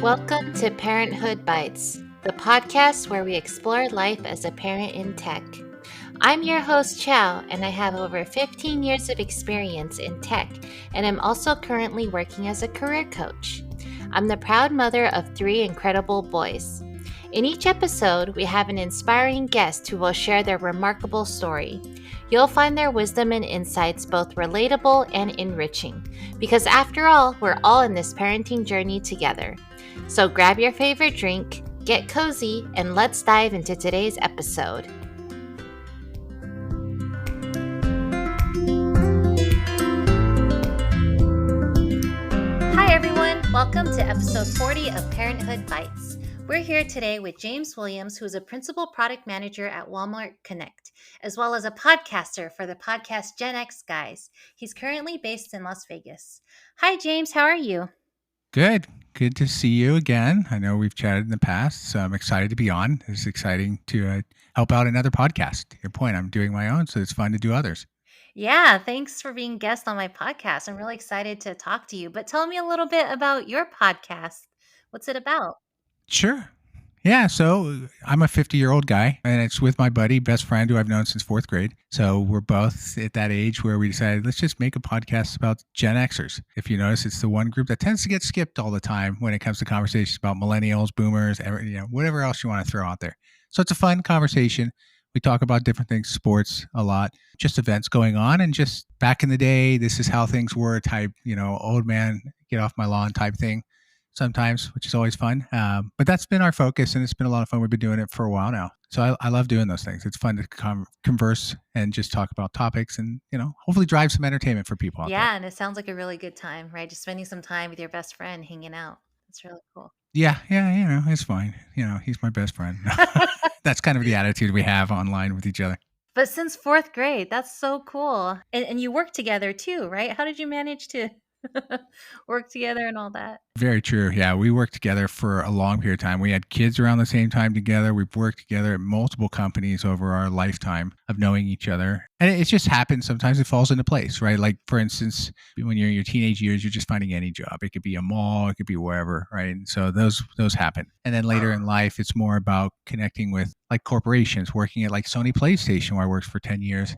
Welcome to Parenthood Bites, the podcast where we explore life as a parent in tech. I'm your host, Chow, and I have over 15 years of experience in tech, and I'm also currently working as a career coach. I'm the proud mother of 3 incredible boys. In each episode, we have an inspiring guest who will share their remarkable story. You'll find their wisdom and insights both relatable and enriching, because after all, we're all in this parenting journey together. So grab your favorite drink, get cozy, and let's dive into today's episode. Hi everyone, welcome to episode 40 of Parenthood Bites. We're here today with James Williams, who is a principal product manager at Walmart Connect, as well as a podcaster for the podcast Gen X Guys. He's currently based in Las Vegas. Hi James, how are you? Good. Good to see you again. I know we've chatted in the past, so I'm excited to be on. It's exciting to help out another podcast. Your point, I'm doing my own, so it's fun to do others. Yeah, thanks for being a guest on my podcast. I'm really excited to talk to you. But tell me a little bit about your podcast. What's it about? Sure. Yeah, so I'm a 50-year-old guy, and it's with my buddy, best friend who I've known since 4th grade. So we're both at that age where we decided, let's just make a podcast about Gen Xers. If you notice, it's the one group that tends to get skipped all the time when it comes to conversations about millennials, boomers, whatever else you want to throw out there. So it's a fun conversation. We talk about different things, sports a lot, just events going on, and just back in the day, this is how things were type, old man, get off my lawn type thing sometimes, which is always fun. But that's been our focus, and it's been a lot of fun. We've been doing it for a while now. So I love doing those things. It's fun to converse and just talk about topics and, hopefully drive some entertainment for people out there. Yeah, and it sounds like a really good time, right? Just spending some time with your best friend hanging out. That's really cool. Yeah, it's fine. He's my best friend. That's kind of the attitude we have online with each other. But since 4th grade, that's so cool. And you work together too, right? How did you manage to work together and all that? Very true. Yeah, we worked together for a long period of time. We had kids around the same time together. We've worked together at multiple companies over our lifetime of knowing each other. And it just happens. Sometimes it falls into place, right? Like, for instance, when you're in your teenage years, you're just finding any job. It could be a mall, it could be wherever, right? And so those happen. And then later in life, it's more about connecting with like corporations, working at like Sony PlayStation, where I worked for 10 years.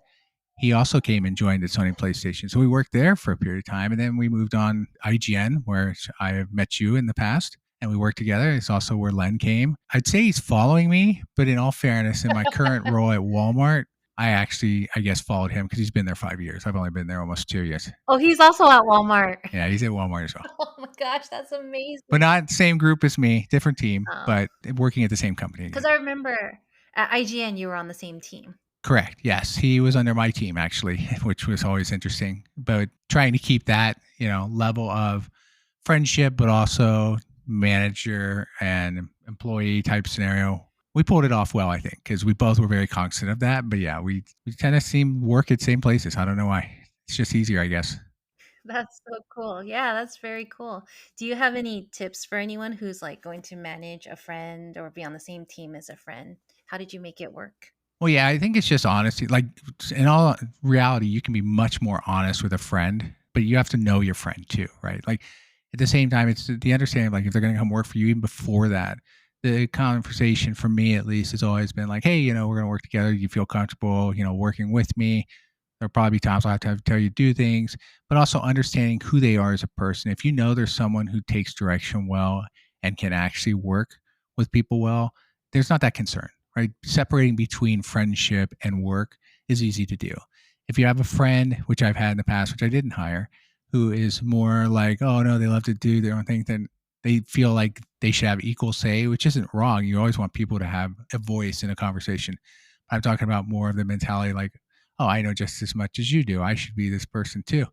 He also came and joined at Sony PlayStation. So we worked there for a period of time. And then we moved on IGN, where I have met you in the past. And we worked together. It's also where Len came. I'd say he's following me, but in all fairness, in my current role at Walmart, I guess, followed him because he's been there 5 years. I've only been there almost 2 years. Oh, he's also at Walmart. Yeah, he's at Walmart as well. Oh my gosh, that's amazing. But not same group as me, different team, but working at the same company. Because I remember at IGN, you were on the same team. Correct. Yes. He was under my team, actually, which was always interesting. But trying to keep that, level of friendship, but also manager and employee type scenario. We pulled it off well, I think, because we both were very cognizant of that. But yeah, we tend to work at same places. I don't know why. It's just easier, I guess. That's so cool. Yeah, that's very cool. Do you have any tips for anyone who's like going to manage a friend or be on the same team as a friend? How did you make it work? Well, yeah, I think it's just honesty. Like, in all reality, you can be much more honest with a friend, but you have to know your friend too, right? Like, at the same time, it's the understanding of, like, if they're going to come work for you, even before that, the conversation for me, at least, has always been like, hey, we're going to work together. You feel comfortable, working with me. There'll probably be times I'll have to tell you to do things, but also understanding who they are as a person. If you know there's someone who takes direction well and can actually work with people well, there's not that concern. Right? Separating between friendship and work is easy to do. If you have a friend, which I've had in the past, which I didn't hire, who is more like, oh no, they love to do their own thing, then they feel like they should have equal say, which isn't wrong. You always want people to have a voice in a conversation. I'm talking about more of the mentality like, oh, I know just as much as you do. I should be this person too.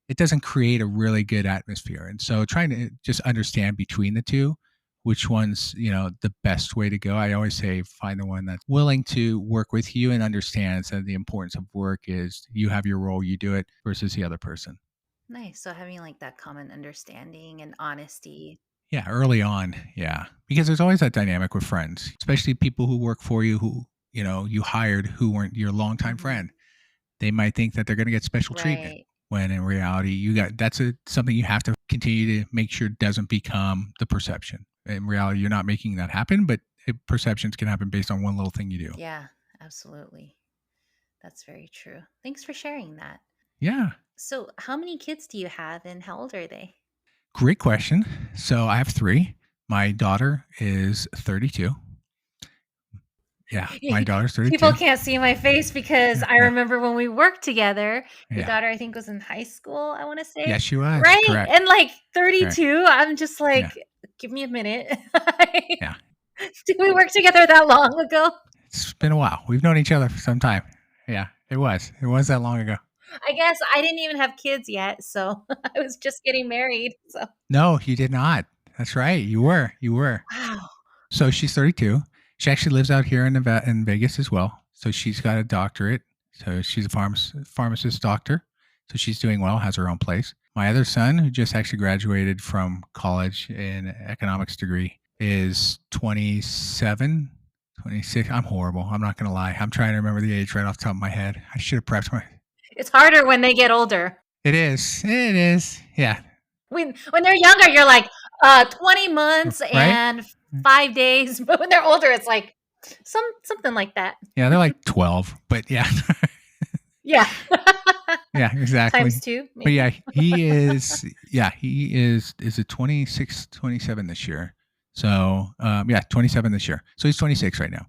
It doesn't create a really good atmosphere. And so trying to just understand between the two, which one's, the best way to go. I always say find the one that's willing to work with you and understands that the importance of work is you have your role, you do it versus the other person. Nice. So having like that common understanding and honesty. Yeah, early on. Yeah. Because there's always that dynamic with friends, especially people who work for you who, you hired who weren't your longtime friend. They might think that they're going to get special treatment. When in reality, that's something you have to continue to make sure doesn't become the perception. In reality, you're not making that happen, but perceptions can happen based on one little thing you do. Yeah, absolutely. That's very true. Thanks for sharing that. Yeah. So, how many kids do you have and how old are they? Great question. So I have 3. My daughter is 32. Yeah, my daughter's People 32. can't see my face because I Yeah. remember when we worked together, your Yeah. daughter, I think, was in high school, I want to say. Yes, she was. Right? Correct. And like Correct. 32, I'm just like, Yeah. give me a minute. Yeah. Did we work together that long ago? It's been a while. We've known each other for some time. Yeah, it was. It was that long ago. I guess I didn't even have kids yet, so I was just getting married. So, No, you did not. That's right. You were. You were. wow. So she's 32. She actually lives out here in Vegas as well. So she's got a doctorate. So she's a pharmacist doctor. So she's doing well, has her own place. My other son, who just actually graduated from college in economics degree, is 27, 26. I'm horrible. I'm not going to lie. I'm trying to remember the age right off the top of my head. I should have prepped my. It's harder when they get older. It is. It is. Yeah. When they're younger, you're like 20 months Right? and 5 days, but when they're older, it's like something like that. Yeah, they're like 12, but yeah. Yeah. Yeah, exactly. Times 2. But Maybe. yeah, he is it 26, 27 this year. So, 27 this year. So he's 26 right now.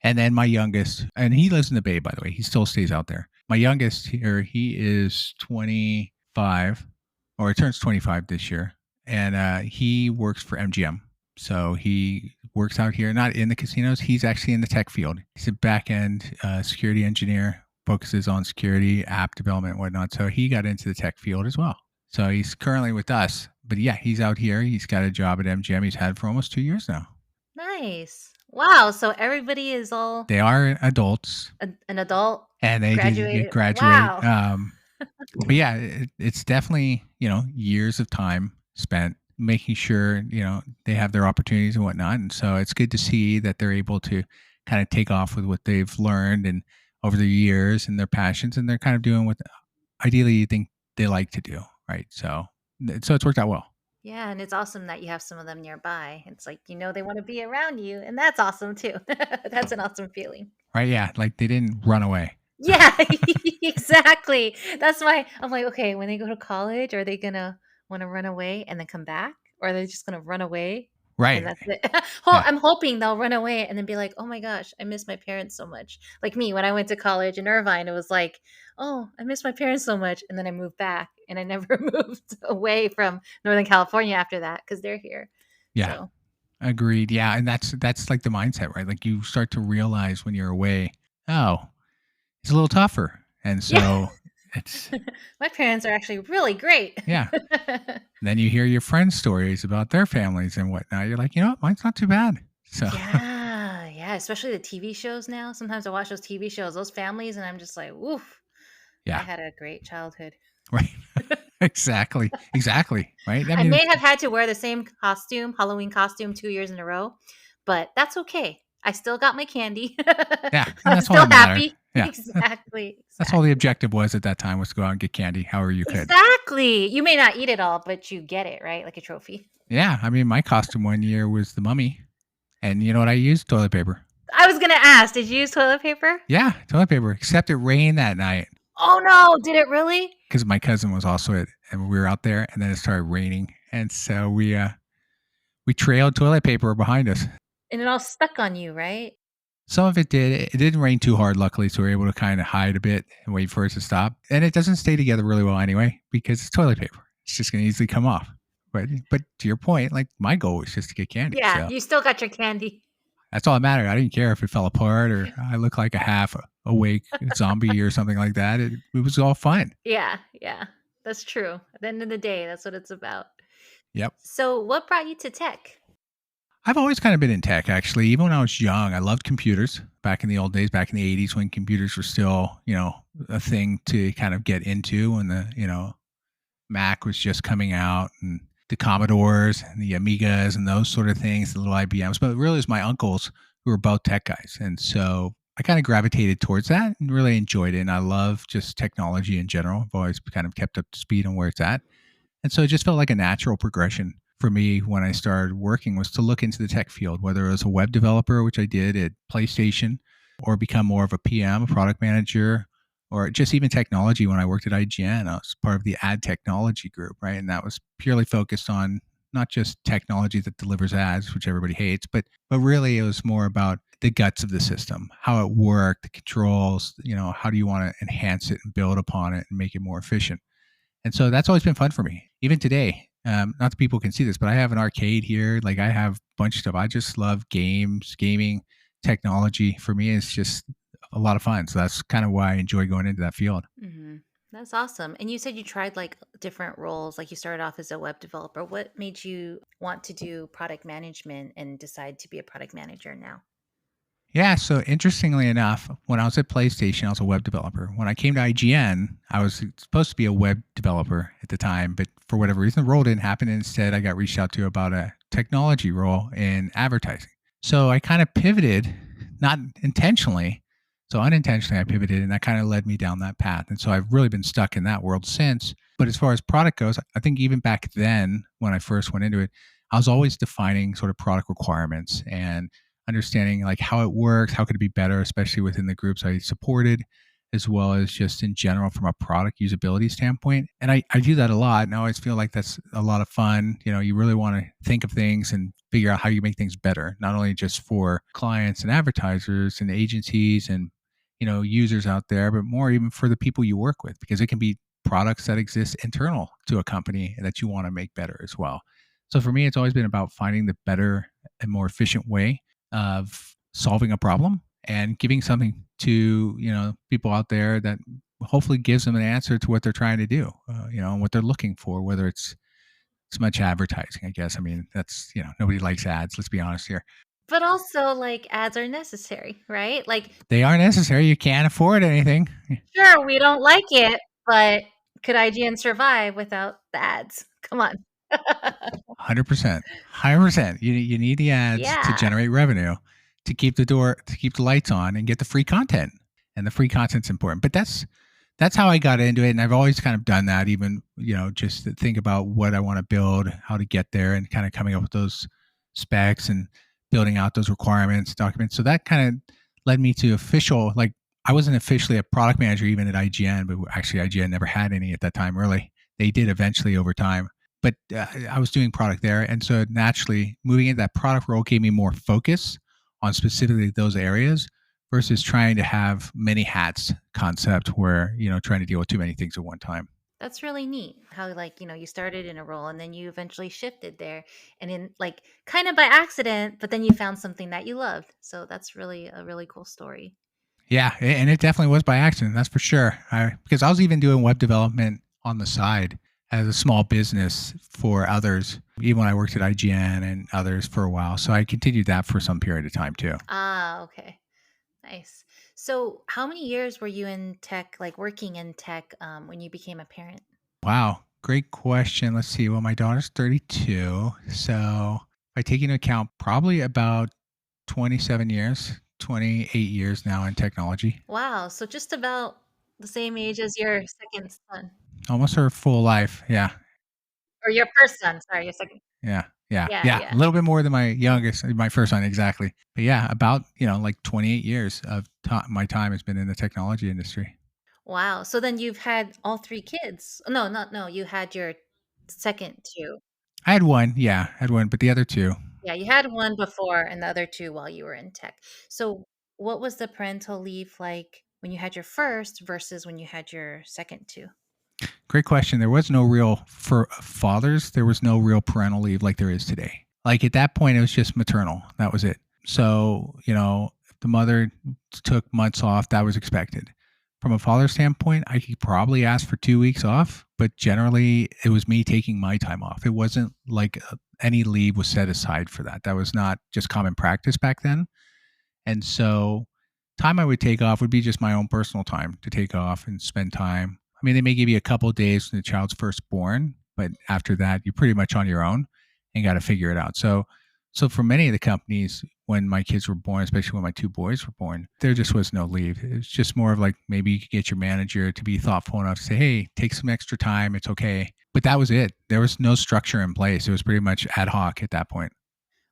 And then my youngest, and he lives in the Bay, by the way. He still stays out there. My youngest here, he is 25, or he turns 25 this year. And he works for MGM. So he works out here, not in the casinos. He's actually in the tech field. He's a back-end security engineer, focuses on security, app development, and whatnot. So he got into the tech field as well. So he's currently with us. But yeah, he's out here. He's got a job at MGM. He's had for almost 2 years now. Nice. Wow. So everybody is all They are adults. an adult. And they did graduate. Wow. But yeah, it's definitely, years of time spent making sure, they have their opportunities and whatnot. And so it's good to see that they're able to kind of take off with what they've learned and over the years and their passions, and they're kind of doing what ideally you think they like to do. Right. So it's worked out well. Yeah, and it's awesome that you have some of them nearby. It's like, they want to be around you, and that's awesome too. That's an awesome feeling. Right. Yeah. Like they didn't run away. Yeah, exactly. That's why I'm like, okay, when they go to college, are they gonna want to run away and then come back? Or are they just gonna run away? And Right. that's it. Yeah. I'm hoping they'll run away and then be like, oh my gosh, I miss my parents so much. Like me, when I went to college in Irvine, it was like, oh, I miss my parents so much. And then I moved back and I never moved away from Northern California after that because they're here. Yeah. So, Agreed. Yeah. And that's like the mindset, right? Like you start to realize when you're away, oh, it's a little tougher. And so yeah. it's My parents are actually really great. yeah. Then you hear your friends' stories about their families and whatnot. You're like, mine's not too bad. So Yeah, especially the TV shows now. Sometimes I watch those TV shows, those families, and I'm just like, oof. I yeah. had a great childhood. Right. Exactly. Right. I may have had to wear the same Halloween costume 2 years in a row, but that's okay. I still got my candy. Yeah. So And I'm that's all still that mattered. happy. Yeah. Exactly. That's all the objective was at that time, was to go out and get candy however you could. Exactly. You may not eat it all, but you get it, right? Like a trophy. Yeah. I mean, my costume one year was the mummy. And you know what I used? Toilet paper. I was going to ask, did you use toilet paper? Yeah. Toilet paper. Except it rained that night. Oh, no. Did it really? Because my cousin was also it, and we were out there, and then it started raining. And so we trailed toilet paper behind us. And it all stuck on you, right? Some of it did. It didn't rain too hard, luckily, so we were able to kind of hide a bit and wait for it to stop. And it doesn't stay together really well anyway, because it's toilet paper. It's just going to easily come off. But to your point, like my goal was just to get candy. Yeah, so you still got your candy. that's all that mattered. I didn't care if it fell apart or I looked like a half awake zombie or something like that. It was all fun. Yeah, that's true. At the end of the day, that's what it's about. Yep. So what brought you to tech? I've always kind of been in tech, actually. Even when I was young, I loved computers back in the old days, back in the 80s when computers were still, a thing to kind of get into, when the, Mac was just coming out, and the Commodores and the Amigas and those sort of things, the little IBMs. But really, it was my uncles who were both tech guys. And so I kind of gravitated towards that and really enjoyed it. And I love just technology in general. I've always kind of kept up to speed on where it's at. And so it just felt like a natural progression for me when I started working was to look into the tech field, whether it was a web developer, which I did at PlayStation, or become more of a PM, a product manager, or just even technology. When I worked at IGN, I was part of the ad technology group, right? And that was purely focused on not just technology that delivers ads, which everybody hates, but really it was more about the guts of the system, how it worked, the controls, how do you want to enhance it and build upon it and make it more efficient. And so that's always been fun for me. Even today, not that people can see this, but I have an arcade here. Like I have a bunch of stuff. I just love games, gaming, technology. For me, it's just a lot of fun. So that's kind of why I enjoy going into that field. Mm-hmm. That's awesome. And you said you tried like different roles, like you started off as a web developer. What made you want to do product management and decide to be a product manager now? Yeah. So interestingly enough, when I was at PlayStation, I was a web developer. When I came to IGN, I was supposed to be a web developer at the time, but for whatever reason, the role didn't happen. Instead, I got reached out to about a technology role in advertising. So I kind of pivoted, not intentionally. So unintentionally, I pivoted, and that kind of led me down that path. And so I've really been stuck in that world since. But as far as product goes, I think even back then, when I first went into it, I was always defining sort of product requirements and understanding like how it works, how could it be better, especially within the groups I supported, as well as just in general from a product usability standpoint. And I do that a lot. And I always feel like that's a lot of fun. You really want to think of things and figure out how you make things better, not only just for clients and advertisers and agencies and, users out there, but more even for the people you work with, because it can be products that exist internal to a company that you want to make better as well. So for me, it's always been about finding the better and more efficient way of solving a problem and giving something to people out there that hopefully gives them an answer to what they're trying to do, and what they're looking for, whether it's much advertising, I guess. I mean, that's nobody likes ads, let's be honest here. But also, like, ads are necessary, right? Like, They are necessary. You can't afford anything. sure, we don't like it, but could IGN survive without the ads? Come on. 100%. 100%. You need the ads to Yeah. generate revenue, to keep the lights on and get the free content. And the free content's important. But that's how I got into it. And I've always kind of done that, even, just to think about what I want to build, how to get there, and kind of coming up with those specs and building out those requirements, documents. So that kind of led me to like, I wasn't officially a product manager even at IGN, but actually IGN never had any at that time, really. They did eventually over time. But I was doing product there. And so naturally, moving into that product role gave me more focus on specifically those areas versus trying to have many hats concept where, trying to deal with too many things at one time. That's really neat how, like, you started in a role and then you eventually shifted there and in, like, kind of by accident, but then you found something that you loved. So that's really a really cool story. Yeah. And it definitely was by accident. That's for sure. Because I was even doing web development on the side as a small business for others, even when I worked at IGN and others for a while. So I continued that for some period of time too. Ah, okay. Nice. So, how many years were you in tech, like working in tech, when you became a parent? Wow. Great question. Let's see. Well, my daughter's 32. So if I take into account probably about 27 years, 28 years now in technology, Wow. So, just about the same age as your second son almost her full life. Yeah. or your first son. Sorry, your second. Yeah. Yeah. Yeah, Yeah. A yeah. little bit more than my first one. Exactly. But yeah, about, like 28 years of my time has been in the technology industry. Wow. So then you've had all three kids. No, not no. You had your second two. I had one. Yeah. I had one, but the other two. Yeah, you had one before and the other two while you were in tech. So, what was the parental leave like when you had your first versus when you had your second two? Great question. There was no real, for fathers, there was no real parental leave like there is today. Like at that point, it was just maternal. That was it. So, if the mother took months off, that was expected. From a father standpoint, I could probably ask for 2 weeks off, but generally it was me taking my time off. It wasn't like any leave was set aside for that. That was not just common practice back then. And so, time I would take off would be just my own personal time to take off and spend time. I mean, they may give you a couple of days when the child's first born, but after that, you're pretty much on your own and got to figure it out. So for many of the companies, when my kids were born, especially when my two boys were born, there just was no leave. It was just more of like maybe you could get your manager to be thoughtful enough to say, hey, take some extra time. It's okay. But that was it. There was no structure in place. It was pretty much ad hoc at that point.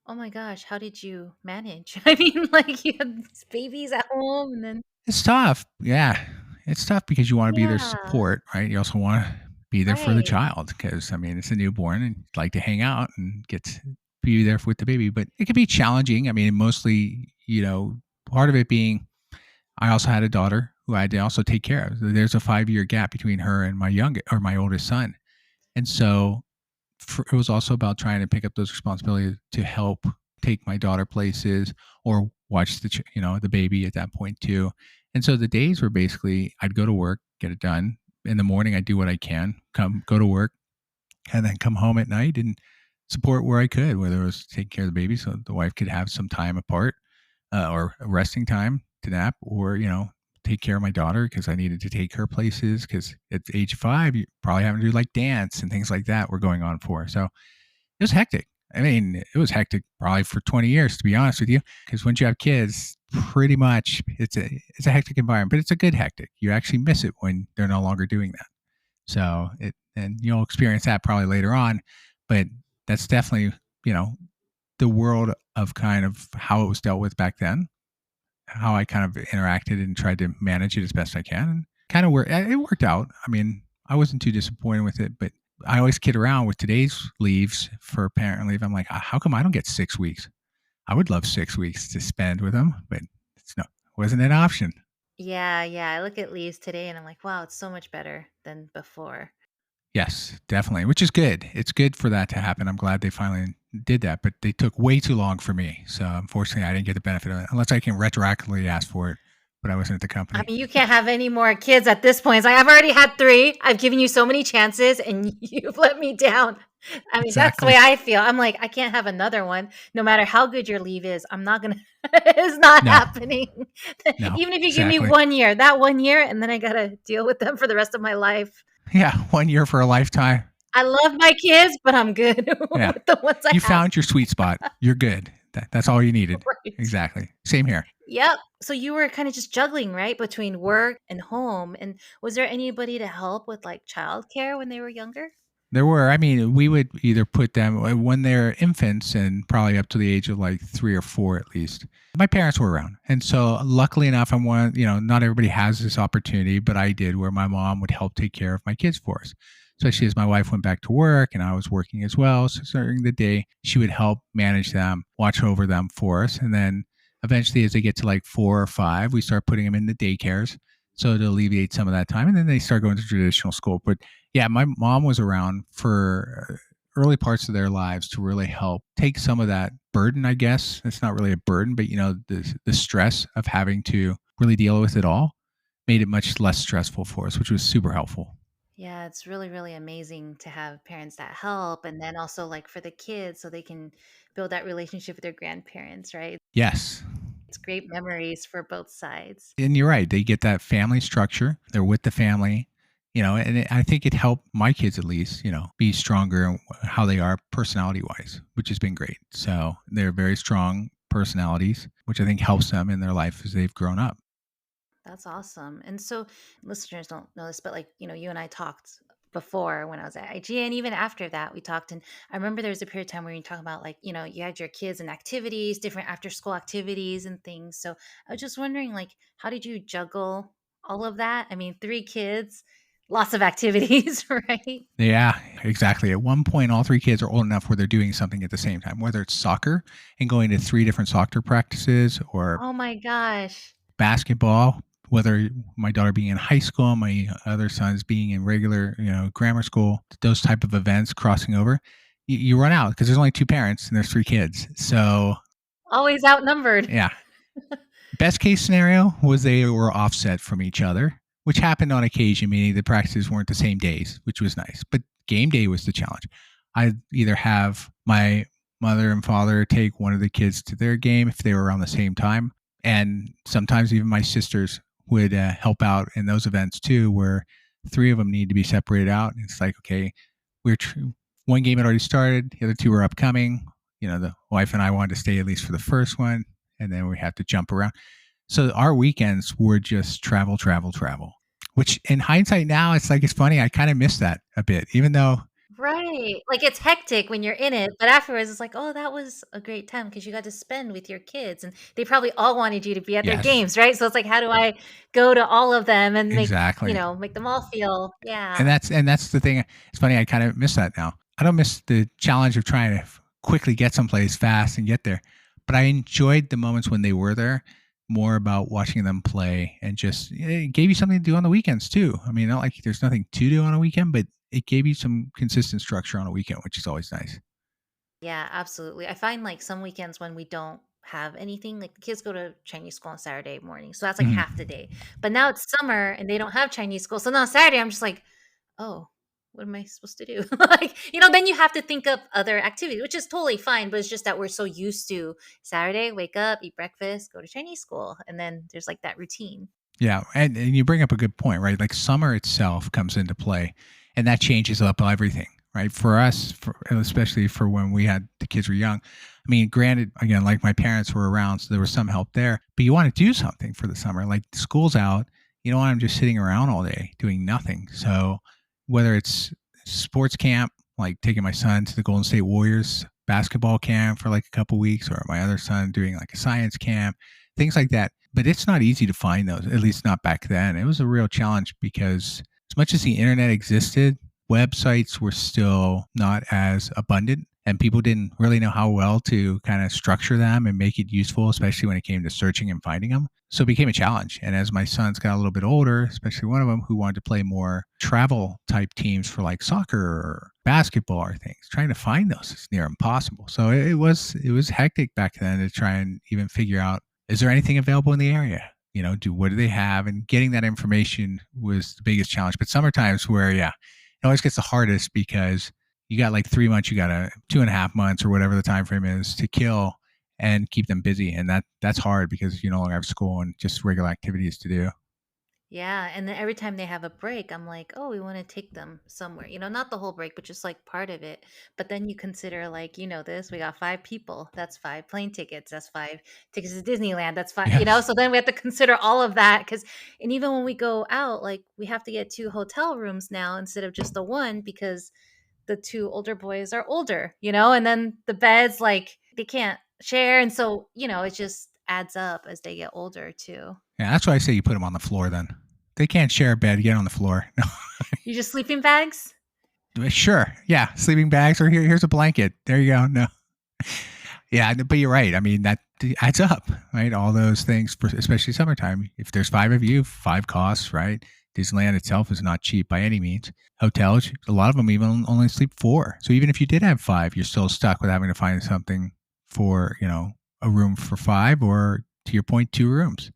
Oh my gosh, how did you manage? I mean, like, you had these babies at home and then It's tough. Yeah. It's tough because you want to be their yeah, support, right? You also want to be there for the right. child because, I mean, it's a newborn and you'd like to hang out and get to be there with the baby. But it can be challenging. I mean, mostly, part of it being I also had a daughter who I had to also take care of. There's a 5-year gap between her and my oldest son. And so it was also about trying to pick up those responsibilities to help take my daughter places or watch the baby at that point too. And so the days were basically I'd go to work, get it done. In the morning, I'd do what I can, go to work, and then come home at night and support where I could, whether it was taking care of the baby so the wife could have some time apart or resting time to nap, or take care of my daughter because I needed to take her places because at age 5 you probably having to do like dance and things like that were going on for her. So it was hectic. I mean, it was hectic probably for 20 years, to be honest with you, because once you have kids, pretty much it's a hectic environment, but it's a good hectic. You actually miss it when they're no longer doing that. So and you'll experience that probably later on, but that's definitely, the world of kind of how it was dealt with back then, how I kind of interacted and tried to manage it as best I can. And kind of it worked out. I mean, I wasn't too disappointed with it, but I always kid around with today's leaves for parent leave. I'm like, how come I don't get 6 weeks? I would love 6 weeks to spend with them, but wasn't an option. Yeah, yeah. I look at leaves today and I'm like, wow, it's so much better than before. Yes, definitely, which is good. It's good for that to happen. I'm glad they finally did that, but they took way too long for me. So unfortunately, I didn't get the benefit of it unless I can retroactively ask for it, but I wasn't at the I company. mean, you can't have any more kids at this point. It's like I've already had 3. I've given you so many chances and you've let me down. I mean, that's the way Exactly. I feel. I'm like, I can't have another one. No matter how good your leave is, I'm not gonna it's not No, happening. no, Even if you give me exactly. 1 year, that 1 year, and then I gotta deal with them for the rest of my life. Yeah, 1 year for a lifetime. I love my kids, but I'm good Yeah, with the ones I you have. found your sweet spot. You're good. That's all you needed. Right. Exactly. Same here. Yep. So you were kind of just juggling, right, between work and home. And was there anybody to help with like childcare when they were younger? There were. I mean, we would either put them when they're infants and probably up to the age of like 3 or 4 at least. My parents were around. And so luckily enough, I'm one, not everybody has this opportunity, but I did where my mom would help take care of my kids for us. Especially as my wife went back to work and I was working as well. So during the day, she would help manage them, watch over them for us. And then eventually, as they get to like 4 or 5, we start putting them in the daycares. So to alleviate some of that time. And then they start going to traditional school. But yeah, my mom was around for early parts of their lives to really help take some of that burden, I guess. It's not really a burden, but the stress of having to really deal with it all made it much less stressful for us, which was super helpful. Yeah, it's really, really amazing to have parents that help. And then also like for the kids so they can build that relationship with their grandparents, right? Yes. It's great memories for both sides. And you're right. They get that family structure. They're with the family, and I think it helped my kids at least, be stronger in how they are personality wise, which has been great. So they're very strong personalities, which I think helps them in their life as they've grown up. That's awesome. And so listeners don't know this, but like, you and I talked before when I was at IG, and even after that we talked. And I remember there was a period of time where you talk about like, you had your kids and activities, different after school activities and things. So I was just wondering, like, how did you juggle all of that? I mean, 3 kids, lots of activities, right? Yeah, exactly. At one point, all 3 kids are old enough where they're doing something at the same time, whether it's soccer and going to 3 different soccer practices or Oh my gosh. basketball, whether my daughter being in high school, my other sons being in regular, grammar school, those type of events crossing over, you run out because there's only 2 parents and there's 3 kids. So Always outnumbered. yeah, best case scenario was they were offset from each other, which happened on occasion, meaning the practices weren't the same days, which was nice. But game day was the challenge. I'd either have my mother and father take one of the kids to their game if they were around the same time. And sometimes even my sisters would help out in those events too, where 3 of them need to be separated out. And it's like, okay, one game had already started, the other 2 were upcoming. The wife and I wanted to stay at least for the first one, and then we had to jump around. So our weekends were just travel, travel, travel. Which in hindsight now, it's like it's funny. I kind of miss that a bit, even though Right. Like, it's hectic when you're in it, but afterwards, it's like, "Oh, that was a great time because you got to spend with your kids," and they probably all wanted you to be at their Yes, games, right? So it's like, how do I go to all of them and exactly. make them all feel And yeah. that's the thing. It's funny. I kind of miss that now. I don't miss the challenge of trying to quickly get someplace fast and get there, but I enjoyed the moments when they were there. More about watching them play and just it gave you something to do on the weekends too. I mean, not like there's nothing to do on a weekend, but it gave you some consistent structure on a weekend, which is always nice. Yeah, absolutely. I find, like, some weekends when we don't have anything, like, the kids go to Chinese school on Saturday morning, so that's, like, half the Mhm. day. But now it's summer and they don't have Chinese school, so now on Saturday, I'm just like, "Oh, what am I supposed to do?" Like, then you have to think of other activities, which is totally fine, but it's just that we're so used to Saturday, wake up, eat breakfast, go to Chinese school, and then there's, like, that routine. Yeah, and you bring up a good point, right? Like summer itself comes into play, and that changes up everything, right? For us, especially for when we had the kids were young. I mean, granted, again, like my parents were around, so there was some help there. But you want to do something for the summer, like school's out. You don't want them just sitting around all day doing nothing. So whether it's sports camp, like taking my son to the Golden State Warriors basketball camp for like a couple weeks, or my other son doing like a science camp, things like that. But it's not easy to find those, at least not back then. It was a real challenge because as much as the internet existed, websites were still not as abundant and people didn't really know how well to kind of structure them and make it useful, especially when it came to searching and finding them. So it became a challenge. And as my sons got a little bit older, especially one of them who wanted to play more travel type teams for like soccer or basketball or things, trying to find those is near impossible. So it was hectic back then to try and even figure out, is there anything available in the area? What do they have? And getting that information was the biggest challenge. But summertime's where, yeah, it always gets the hardest because you got like 3 months, you got 2.5 months or whatever the time frame is to kill and keep them busy. And that's hard because you no longer have school and just regular activities to do. Yeah, and then every time they have a break, I'm like, "Oh, we wanna take them somewhere." Not the whole break, but just, like, part of it. But then you consider, like, this, we got 5 people, that's 5 plane tickets, that's 5 tickets to Disneyland, that's 5 Yes. so then we have to consider all of that because and even when we go out, like, we have to get 2 hotel rooms now instead of just the 1 because the 2 older boys are older, and then the beds, like, they can't share, and so, it just adds up as they get older too. Yeah, that's why I say you put them on the floor then. They can't share a bed, get on the floor. You just sleeping bags? No. Sure. Yeah. Sleeping bags or here's a blanket. There you go. No. Yeah, but you're right. I mean, that adds up, right? All those things, for, especially summertime. If there's 5 of you, 5 costs, right? Disneyland itself is not cheap by any means. Hotels, a lot of them even only sleep 4. So even if you did have 5, you're still stuck with having to find something for, a room for 5 or, to your point, 2 rooms.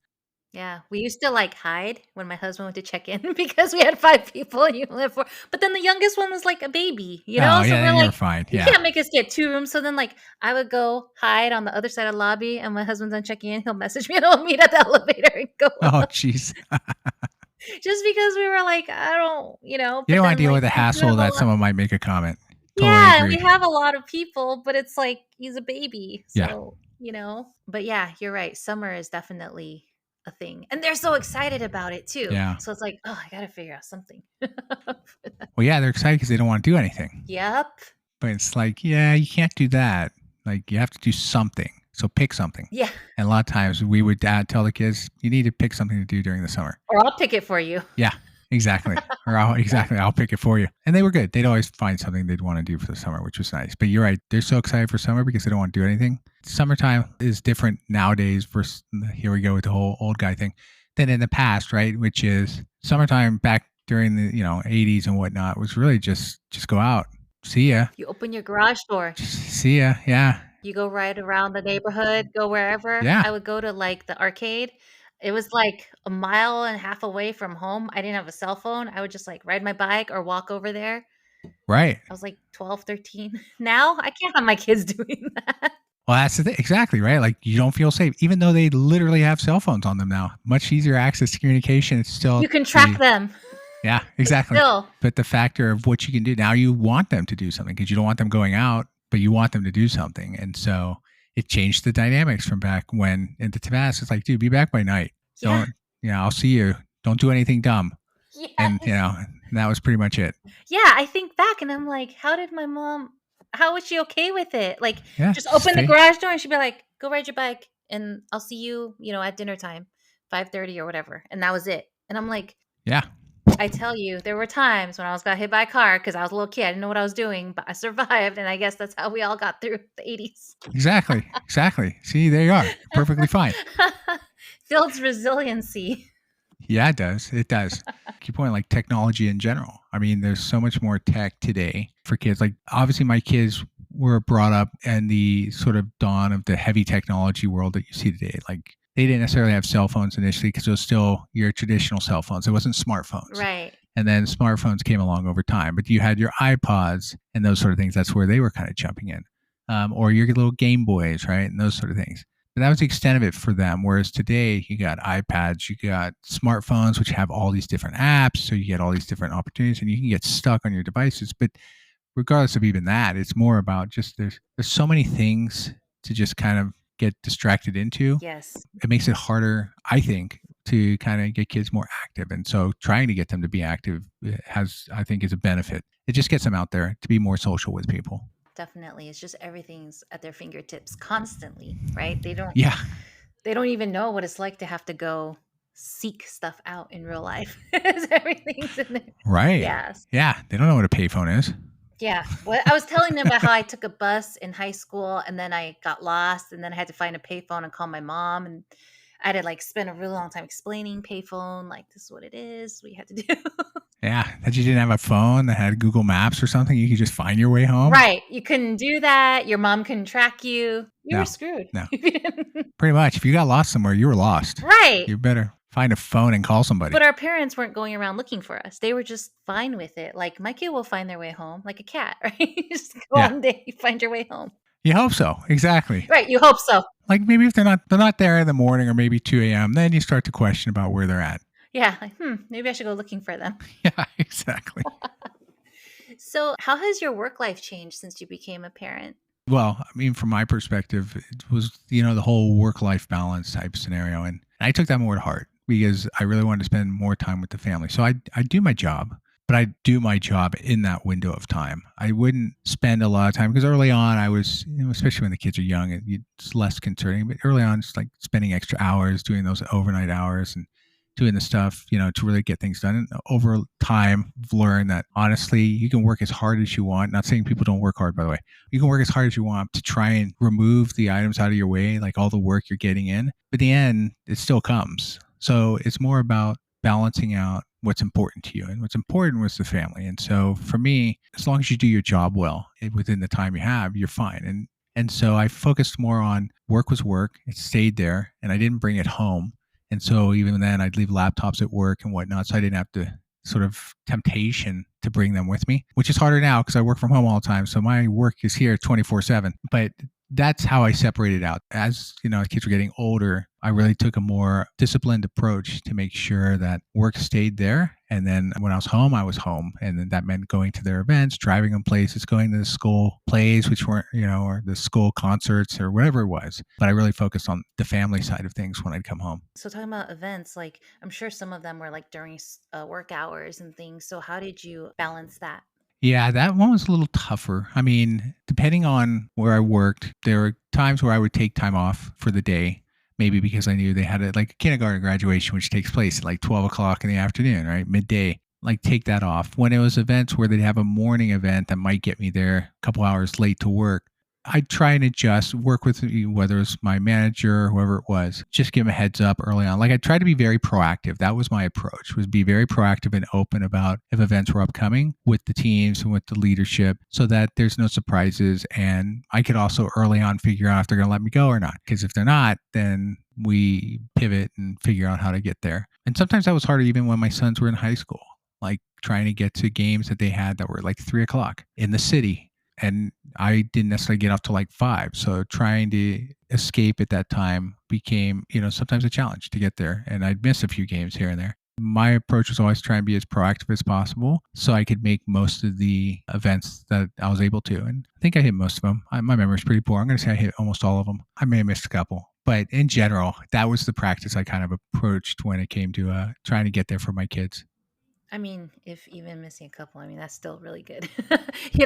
Yeah, we used to, like, hide when my husband went to check in because we had 5 people and you only have 4 but then the youngest one was like a baby, Oh, So yeah, we're then you're like, fine. "You Yeah. can't make us get 2 rooms," so then, like, I would go hide on the other side of the lobby, and my husband's done checking in, he'll message me, and I'll meet at the elevator and go Oh, up. jeez. Just because we were like, "I don't," You but don't want to then, deal like, with the we do have hassle a that lot someone might make a comment. Totally yeah, we agree. have a lot of people, but it's like he's a baby, Yeah. so, But yeah, you're right, summer is definitely a thing, and they're so excited about it too, Yeah. so it's like, "Oh, I gotta figure out something." Well, yeah, they're excited because they don't want to do anything. Yep. But it's like, yeah, you can't do that. Like, you have to do something. So pick something. Yeah, And a lot of times we would tell the kids, you need to pick something to do during the summer. or I'll pick it for you. Yeah, exactly. I'll pick it for you. And they were good. They'd always find something they'd want to do for the summer, which was nice. But you're right. They're so excited for summer because they don't want to do anything. Summertime is different nowadays versus, here we go with the whole old guy thing, than in the past, right? Which is summertime back during the, 80s and whatnot was really just go out. See ya. You open your garage door, See ya. Yeah. you go right around the neighborhood, go wherever. Yeah. I would go to, like, the arcade. It was, like, a mile and a half away from home. I didn't have a cell phone. I would just, like, ride my bike or walk over there. Right. I was, like, 12, 13. Now, I can't have my kids doing that. Well, that's the thing. Exactly. Right. Like you don't feel safe, even though they literally have cell phones on them now. Much easier access to communication. It's still You can track them. yeah, But exactly. still. But the factor of what you can do now, you want them to do something because you don't want them going out, but you want them to do something. And so it changed the dynamics from back when in the past, it's like, dude, be back by night. Yeah. Don't, I'll see you. Don't do anything dumb. And, Yes. And that was pretty much it. Yeah, I think back and I'm like, how was she okay with it? Like, Yeah. just open the Stay. garage door and she'd be like, go ride your bike and I'll see you, at dinner time, 5:30 or whatever. And that was it. And I'm like, Yeah. I tell you, there were times when I got hit by a car because I was a little kid. I didn't know what I was doing, but I survived. And I guess that's how we all got through the 80s. Exactly. Exactly. See, there you are. Perfectly fine. Builds resiliency. Yeah, it does. It does. Key point, like technology in general. I mean, there's so much more tech today for kids. Like, obviously, my kids were brought up in the sort of dawn of the heavy technology world that you see today. Like, they didn't necessarily have cell phones initially because it was still your traditional cell phones. It wasn't smartphones. Right. And then smartphones came along over time, but you had your iPods and those sort of things. That's where they were kind of jumping in, or your little Game Boys, right? And those sort of things. But that was the extent of it for them. Whereas today, you got iPads, you got smartphones, which have all these different apps. So you get all these different opportunities and you can get stuck on your devices. But regardless of even that, it's more about just there's so many things to just kind of get distracted into. Yes. It makes it harder, I think, to kind of get kids more active. And so trying to get them to be active I think, is a benefit. It just gets them out there to be more social with people. Definitely. It's just everything's at their fingertips constantly, right? They don't even know what it's like to have to go seek stuff out in real life. Everything's in there. Right. Yes. Yeah. They don't know what a payphone is. Yeah. Well, I was telling them about how I took a bus in high school and then I got lost and then I had to find a payphone and call my mom and I had to spend a really long time explaining payphone, like this is what it is, what you had to do. Yeah, that you didn't have a phone that had Google Maps or something. You could just find your way home. Right. You couldn't do that. Your mom couldn't track you. You were screwed. No. Pretty much. If you got lost somewhere, you were lost. Right. You better find a phone and call somebody. But our parents weren't going around looking for us. They were just fine with it. Like, my kid will find their way home, like a cat, right? You just go one day, you find your way home. You hope so. Exactly. Right. You hope so. Like maybe if they're not there in the morning or maybe 2 a.m., then you start to question about where they're at. Yeah. Like, maybe I should go looking for them. Yeah, exactly. So how has your work life changed since you became a parent? Well, I mean, from my perspective, it was, the whole work-life balance type scenario. And I took that more to heart because I really wanted to spend more time with the family. So I do my job, but I do my job in that window of time. I wouldn't spend a lot of time because early on I was, especially when the kids are young, it's less concerning. But early on, it's like spending extra hours, doing those overnight hours and doing the stuff, to really get things done. And over time, I've learned that honestly, you can work as hard as you want. Not saying people don't work hard, by the way. You can work as hard as you want to try and remove the items out of your way, like all the work you're getting in. But in the end, it still comes. So it's more about balancing out what's important to you. And what's important was the family. And so for me, as long as you do your job well within the time you have, you're fine. And so I focused more on work was work. It stayed there and I didn't bring it home. And so even then I'd leave laptops at work and whatnot. So I didn't have to sort of temptation to bring them with me, which is harder now because I work from home all the time. So my work is here 24/7, but that's how I separated out. As kids were getting older, I really took a more disciplined approach to make sure that work stayed there. And then when I was home. And then that meant going to their events, driving them places, going to the school plays, which weren't, or the school concerts or whatever it was. But I really focused on the family side of things when I'd come home. So talking about events, like I'm sure some of them were like during work hours and things. So how did you balance that? Yeah, that one was a little tougher. I mean, depending on where I worked, there were times where I would take time off for the day, maybe because I knew they had a kindergarten graduation, which takes place at like 12 o'clock in the afternoon, right? Midday. Like take that off. When it was events where they'd have a morning event that might get me there a couple hours late to work, I'd try and adjust, work with whether it's my manager or whoever it was, just give them a heads up early on. Like I tried to be very proactive. That was my approach, was be very proactive and open about if events were upcoming with the teams and with the leadership so that there's no surprises. And I could also early on figure out if they're going to let me go or not. Because if they're not, then we pivot and figure out how to get there. And sometimes that was harder even when my sons were in high school, like trying to get to games that they had that were like 3 o'clock in the city. And I didn't necessarily get off till like 5. So trying to escape at that time became, sometimes a challenge to get there. And I'd miss a few games here and there. My approach was always try and be as proactive as possible so I could make most of the events that I was able to. And I think I hit most of them. My memory's pretty poor. I'm going to say I hit almost all of them. I may have missed a couple. But in general, that was the practice I kind of approached when it came to trying to get there for my kids. I mean, if even missing a couple, I mean, that's still really good.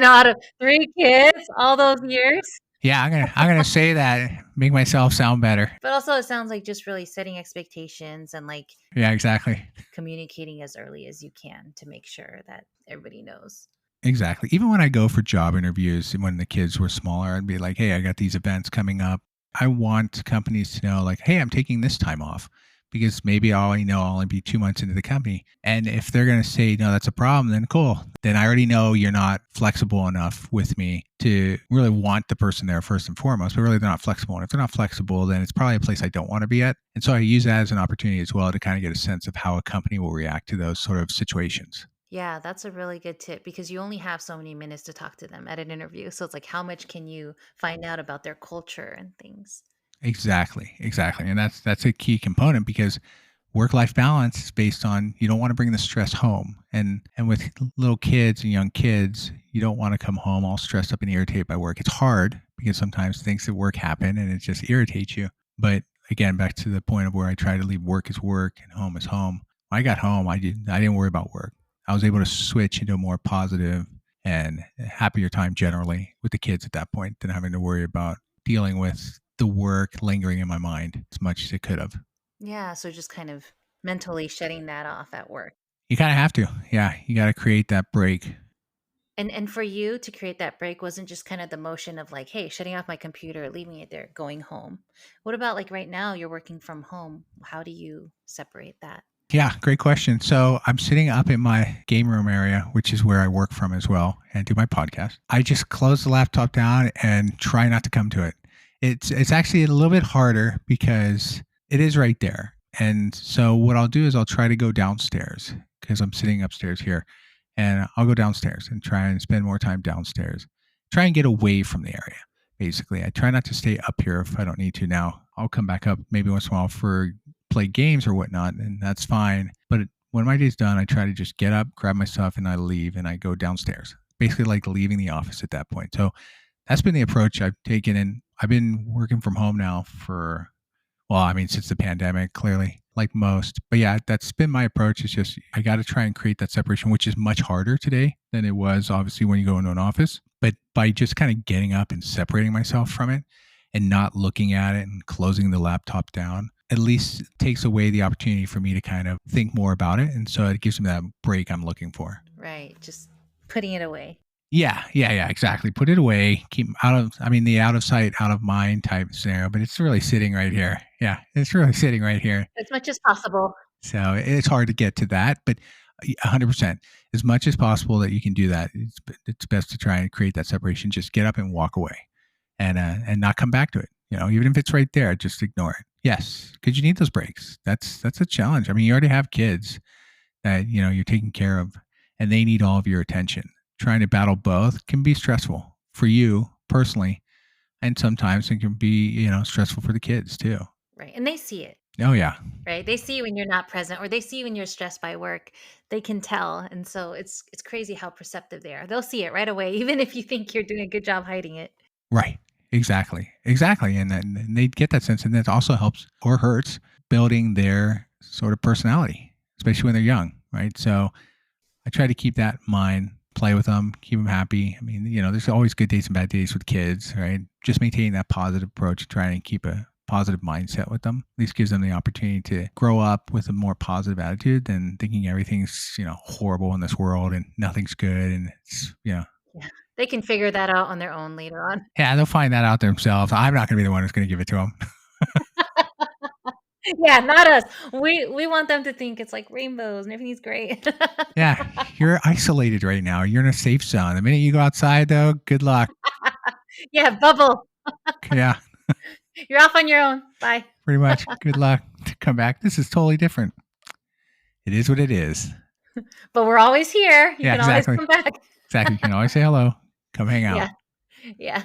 Out of 3 kids, all those years. Yeah, I'm gonna say that, make myself sound better. But also it sounds like just really setting expectations and, like, Yeah, exactly. communicating as early as you can to make sure that everybody knows. Exactly. Even when I go for job interviews when the kids were smaller, I'd be like, "Hey, I got these events coming up. I want companies to know, like, hey, I'm taking this time off because maybe I'll only be 2 months into the company." And if they're going to say, no, that's a problem, then cool. Then I already know you're not flexible enough with me to really want the person there first and foremost, but really they're not flexible. And if they're not flexible, then it's probably a place I don't want to be at. And so I use that as an opportunity as well to kind of get a sense of how a company will react to those sort of situations. Yeah, that's a really good tip because you only have so many minutes to talk to them at an interview. So it's like, how much can you find out about their culture and things? Exactly, exactly. And that's a key component because work-life balance is based on you don't want to bring the stress home. And with little kids and young kids, you don't want to come home all stressed up and irritated by work. It's hard because sometimes things at work happen and it just irritates you. But again, back to the point of where I try to leave work as work and home is home. When I got home, I didn't worry about work. I was able to switch into a more positive and happier time generally with the kids at that point than having to worry about dealing with the work lingering in my mind as much as it could have. Yeah, so just kind of mentally shutting that off at work. You kind of have to. Yeah, you got to create that break. And for you to create that break wasn't just kind of the motion of like, hey, shutting off my computer, leaving it there, going home. What about like right now you're working from home? How do you separate that? Yeah, great question. So I'm sitting up in my game room area, which is where I work from as well, and do my podcast. I just close the laptop down and try not to come to it. It's actually a little bit harder because it is right there. And so what I'll do is I'll try to go downstairs because I'm sitting upstairs here, and I'll go downstairs and try and spend more time downstairs. Try and get away from the area. Basically, I try not to stay up here if I don't need to. Now I'll come back up maybe once in a while for play games or whatnot, and that's fine. But when my day's done, I try to just get up, grab my stuff, and I leave and I go downstairs. Basically, like leaving the office at that point. So that's been the approach I've taken. And I've been working from home now for, well, I mean, since the pandemic, clearly, like most. But yeah, that's been my approach. It's just, I got to try and create that separation, which is much harder today than it was obviously when you go into an office. But by just kind of getting up and separating myself from it and not looking at it and closing the laptop down, at least takes away the opportunity for me to kind of think more about it. And so it gives me that break I'm looking for. Right. Just putting it away. Yeah, exactly. Put it away. Keep the out of sight, out of mind type scenario, but it's really sitting right here. Yeah, it's really sitting right here. As much as possible. So it's hard to get to that, but 100%, as much as possible that you can do that, it's best to try and create that separation. Just get up and walk away and not come back to it. Even if it's right there, just ignore it. Yes, because you need those breaks. That's a challenge. I mean, you already have kids that, you're taking care of and they need all of your attention. Trying to battle both can be stressful for you personally. And sometimes it can be, stressful for the kids too. Right. And they see it. Oh, yeah. Right. They see you when you're not present or they see you when you're stressed by work. They can tell. And so it's crazy how perceptive they are. They'll see it right away, even if you think you're doing a good job hiding it. Right. Exactly. And then they get that sense. And that also helps or hurts building their sort of personality, especially when they're young. Right. So I try to keep that in mind, play with them, keep them happy. I mean, there's always good days and bad days with kids, right? Just maintaining that positive approach, trying to keep a positive mindset with them, at least gives them the opportunity to grow up with a more positive attitude than thinking everything's, horrible in this world and nothing's good. And it's, Yeah. They can figure that out on their own later on. Yeah, they'll find that out themselves. I'm not going to be the one who's going to give it to them. Yeah, not us. We want them to think it's like rainbows and everything's great. Yeah, you're isolated right now. You're in a safe zone. The minute you go outside, though, good luck. Yeah, bubble. Yeah. You're off on your own. Bye. Pretty much. Good luck to come back. This is totally different. It is what it is. But we're always here. You can exactly. always come back. Exactly. You can always say hello. Come hang out. Yeah.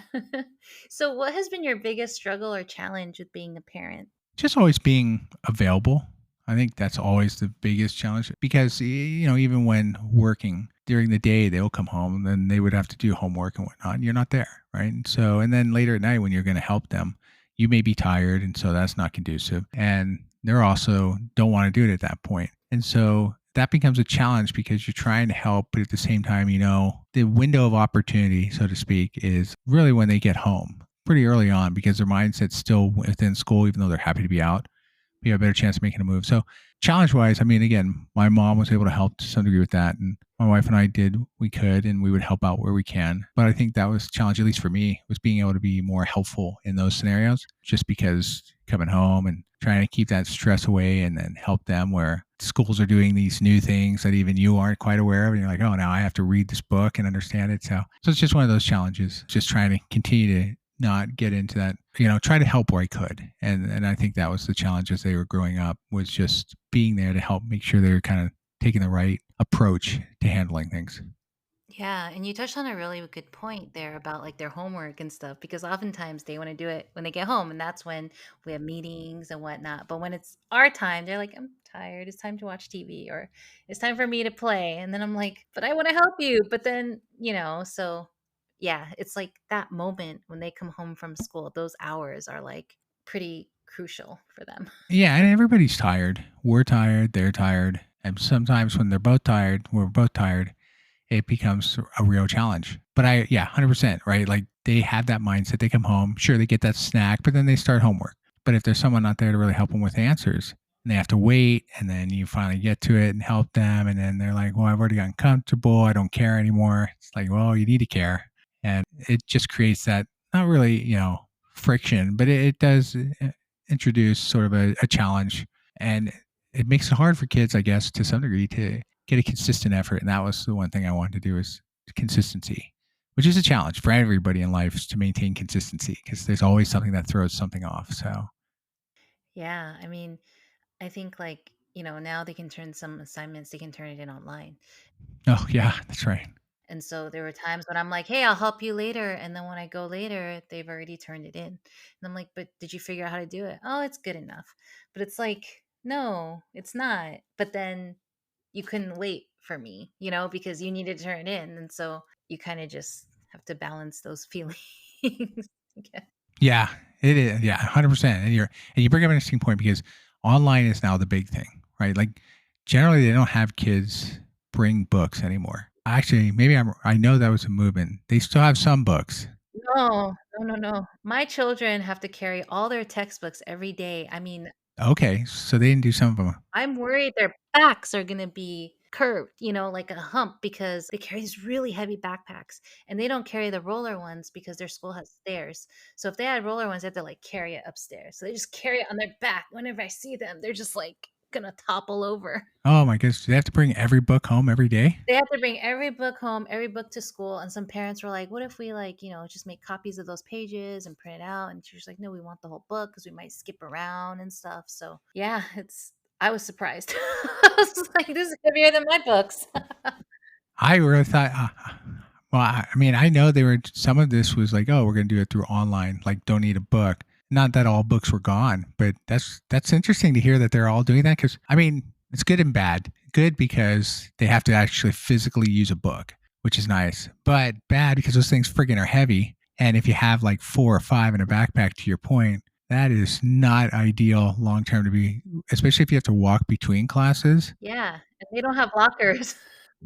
So what has been your biggest struggle or challenge with being a parent? Just always being available. I think that's always the biggest challenge because, even when working during the day, they'll come home and then they would have to do homework and whatnot. And you're not there. Right. And then later at night when you're going to help them, you may be tired. And so that's not conducive. And they're also don't want to do it at that point. And so that becomes a challenge because you're trying to help, but at the same time, the window of opportunity, so to speak, is really when they get home pretty early on because their mindset's still within school, even though they're happy to be out. You have a better chance of making a move. So challenge wise, I mean, again, my mom was able to help to some degree with that. And my wife and I did, we could, and we would help out where we can. But I think that was a challenge, at least for me, was being able to be more helpful in those scenarios, just because coming home and trying to keep that stress away and then help them where schools are doing these new things that even you aren't quite aware of. And you're like, oh, now I have to read this book and understand it. So it's just one of those challenges, just trying to continue to not get into that, try to help where I could. And I think that was the challenge as they were growing up, was just being there to help make sure they were kind of taking the right approach to handling things. Yeah, and you touched on a really good point there about like their homework and stuff, because oftentimes they want to do it when they get home, and that's when we have meetings and whatnot. But when it's our time, they're like, I'm tired, it's time to watch TV, or it's time for me to play. And then I'm like, but I want to help you. But then, so yeah, it's like that moment when they come home from school, those hours are like pretty crucial for them. Yeah, and everybody's tired. We're tired, they're tired. And sometimes when they're both tired, we're both tired, it becomes a real challenge. But 100%, right? Like they have that mindset. They come home, sure, they get that snack, but then they start homework. But if there's someone not there to really help them with answers, and they have to wait, and then you finally get to it and help them, and then they're like, well, I've already gotten comfortable. I don't care anymore. It's like, well, you need to care. And it just creates that, not really, friction, but it does introduce sort of a challenge. And it makes it hard for kids, I guess, to some degree, to get a consistent effort. And that was the one thing I wanted to do, is consistency, which is a challenge for everybody in life, is to maintain consistency because there's always something that throws something off. So, Yeah, I mean, I think like, now they can turn some assignments, they can turn it in online. oh, yeah, that's right. And so there were times when I'm like, "Hey, I'll help you later." And then when I go later, they've already turned it in. And I'm like, "But did you figure out how to do it?" "Oh, it's good enough." But it's like, "No, it's not." But then you couldn't wait for me, because you needed to turn it in. And so you kind of just have to balance those feelings. Yeah. Yeah, it is. Yeah, 100%. And you bring up an interesting point because online is now the big thing, right? Like generally they don't have kids bring books anymore. Actually, maybe I know that was a movement. They still have some books. No, no, no, no. My children have to carry all their textbooks every day. I mean, Okay, so they didn't do some of them. I'm worried their backs are gonna be curved, like a hump, because they carry these really heavy backpacks, and they don't carry the roller ones because their school has stairs. So if they had roller ones, they have to like carry it upstairs. So they just carry it on their back. Whenever I see them, they're just like gonna topple over. Oh my goodness, do they have to bring every book home every day? They have to bring every book home, every book to school. And some parents were like, what if we like, just make copies of those pages and print it out? And she was like, no, we want the whole book because we might skip around and stuff. So yeah, I was surprised. I was like, this is heavier than my books. I really thought, well, I mean, I know they were, some of this was like, oh, we're going to do it through online, like don't need a book. Not that all books were gone, but that's interesting to hear that they're all doing that. Cause I mean, it's good and bad. Good because they have to actually physically use a book, which is nice, but bad because those things friggin' are heavy. And if you have like 4 or 5 in a backpack, to your point, that is not ideal long term to be, especially if you have to walk between classes. Yeah. And they don't have lockers.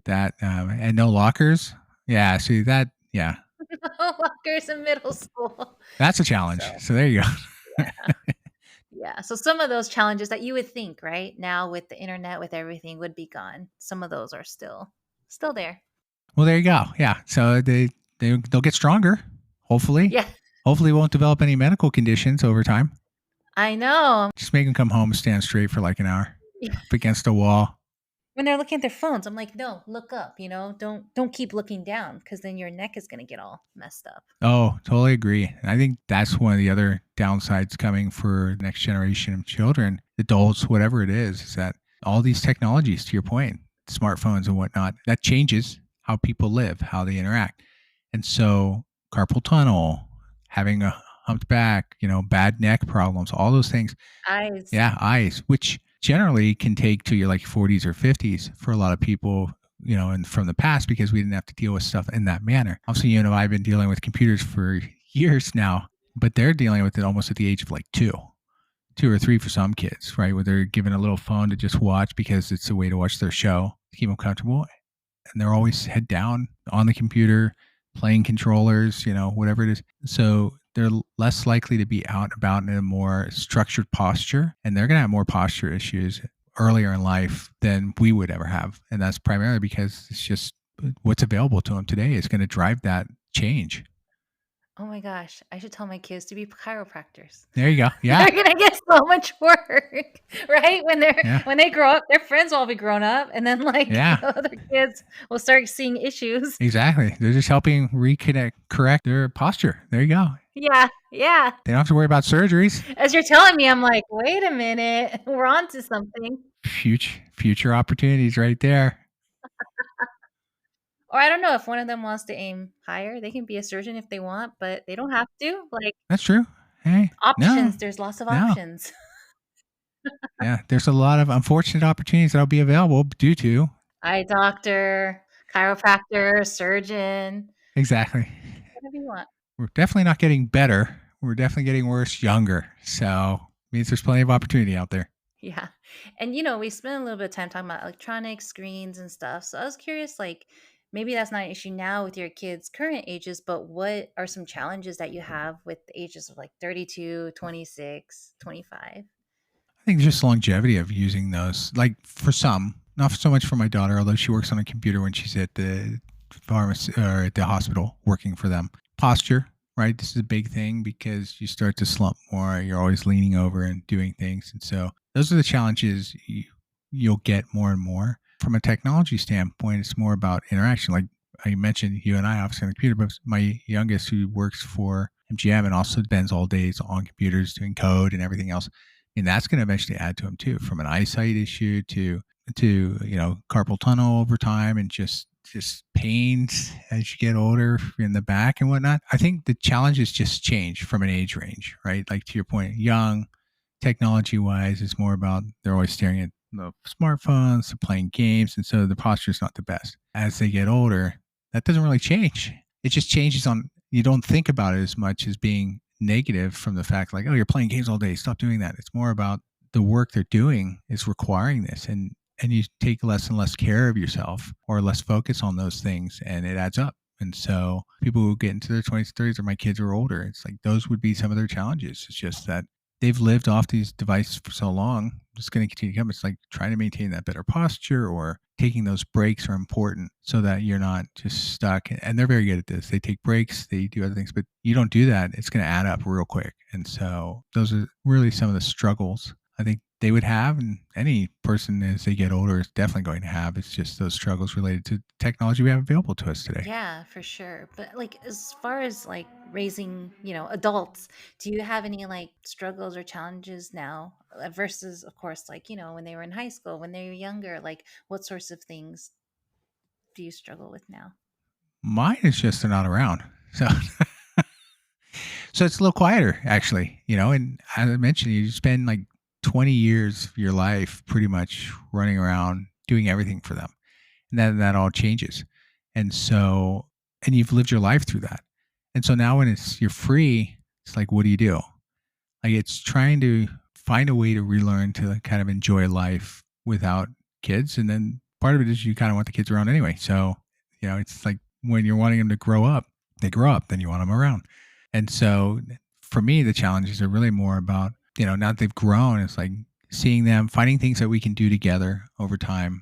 That and no lockers. Yeah, see that. Yeah, No lockers in middle school. that's a challenge. So So there you go. yeah. Yeah. So some of those challenges that you would think, right? Now with the internet, with everything would be gone. Some of those are still there. Well, there you go. Yeah. So they'll get stronger. Hopefully, Yeah. hopefully won't develop any medical conditions over time. I know. Just make them come home, and stand straight for like an hour Yeah. up against a wall. When they're looking at their phones, I'm like, no, look up, don't keep looking down, because then your neck is gonna get all messed up. Oh, totally agree. And I think that's one of the other downsides coming for the next generation of children, adults, whatever it is that all these technologies, to your point, smartphones and whatnot, that changes how people live, how they interact. And so carpal tunnel, having a humped back, bad neck problems, all those things. Eyes. Yeah, eyes, which generally can take to your like 40s or 50s for a lot of people, and from the past, because we didn't have to deal with stuff in that manner. Obviously, I've been dealing with computers for years now, but they're dealing with it almost at the age of like 2. 2 or 3 for some kids, right? Where they're given a little phone to just watch because it's a way to watch their show to keep them comfortable. And they're always head down on the computer, playing controllers, whatever it is. So they're less likely to be out and about in a more structured posture. And they're going to have more posture issues earlier in life than we would ever have. And that's primarily because it's just what's available to them today is going to drive that change. Oh my gosh, I should tell my kids to be chiropractors. There you go. Yeah. They're gonna get so much work, right? When Yeah. they grow up, their friends will all be grown up, and then Yeah. the other kids will start seeing issues. Exactly. They're just helping correct their posture. There you go. Yeah, yeah. They don't have to worry about surgeries. As you're telling me, I'm like, wait a minute, we're on to something. Future opportunities right there. Or I don't know if one of them wants to aim higher, they can be a surgeon if they want, but they don't have to. Like That's true. Hey, options, no, there's lots of no. options. Yeah, there's a lot of unfortunate opportunities that'll be available due to Eye doctor, chiropractor, surgeon, exactly. whatever you want. We're definitely not getting better. We're definitely getting worse younger. So means there's plenty of opportunity out there. Yeah. And we spent a little bit of time talking about electronics, screens and stuff. So I was curious, maybe that's not an issue now with your kids' current ages, but what are some challenges that you have with the ages of 32, 26, 25? I think just longevity of using those, like for some, not so much for my daughter, although she works on a computer when she's at the pharmacy or at the hospital working for them. Posture, right? This is a big thing because you start to slump more. You're always leaning over and doing things. And so those are the challenges you'll get more and more. From a technology standpoint, it's more about interaction. Like I mentioned, you and I obviously on the computer, but my youngest who works for MGM and also spends all days on computers doing code and everything else. And that's going to eventually add to him too, from an eyesight issue to carpal tunnel over time and just pains as you get older in the back and whatnot. I think the challenges just change from an age range, right? Like to your point, young, technology wise, it's more about they're always staring at the smartphones, they're playing games, and so the posture is not the best. As they get older, that doesn't really change. It just changes on, you don't think about it as much as being negative from the fact like, oh, you're playing games all day, stop doing that. It's more about the work they're doing is requiring this, and you take less and less care of yourself or less focus on those things, and it adds up. And so people who get into their 20s, 30s, or my kids are older, it's like those would be some of their challenges. It's just that they've lived off these devices for so long, it's going to continue to come. It's like trying to maintain that better posture or taking those breaks are important so that you're not just stuck. And they're very good at this. They take breaks, they do other things, but you don't do that, it's going to add up real quick. And so those are really some of the struggles I think they would have, and any person as they get older is definitely going to have. It's just those struggles related to technology we have available to us today. Yeah, for sure. But as far as raising, adults, do you have any struggles or challenges now versus of course when they were in high school, when they were younger, what sorts of things do you struggle with now? Mine is just they're not around. So so it's a little quieter actually, and as I mentioned, you spend 20 years of your life pretty much running around doing everything for them. And then that all changes. And so, and you've lived your life through that. And so now when you're free, it's like, what do you do? It's trying to find a way to relearn to kind of enjoy life without kids. And then part of it is you kind of want the kids around anyway. So, it's like when you're wanting them to grow up, they grow up, then you want them around. And so for me, the challenges are really more about, now that they've grown, it's like seeing them, finding things that we can do together over time,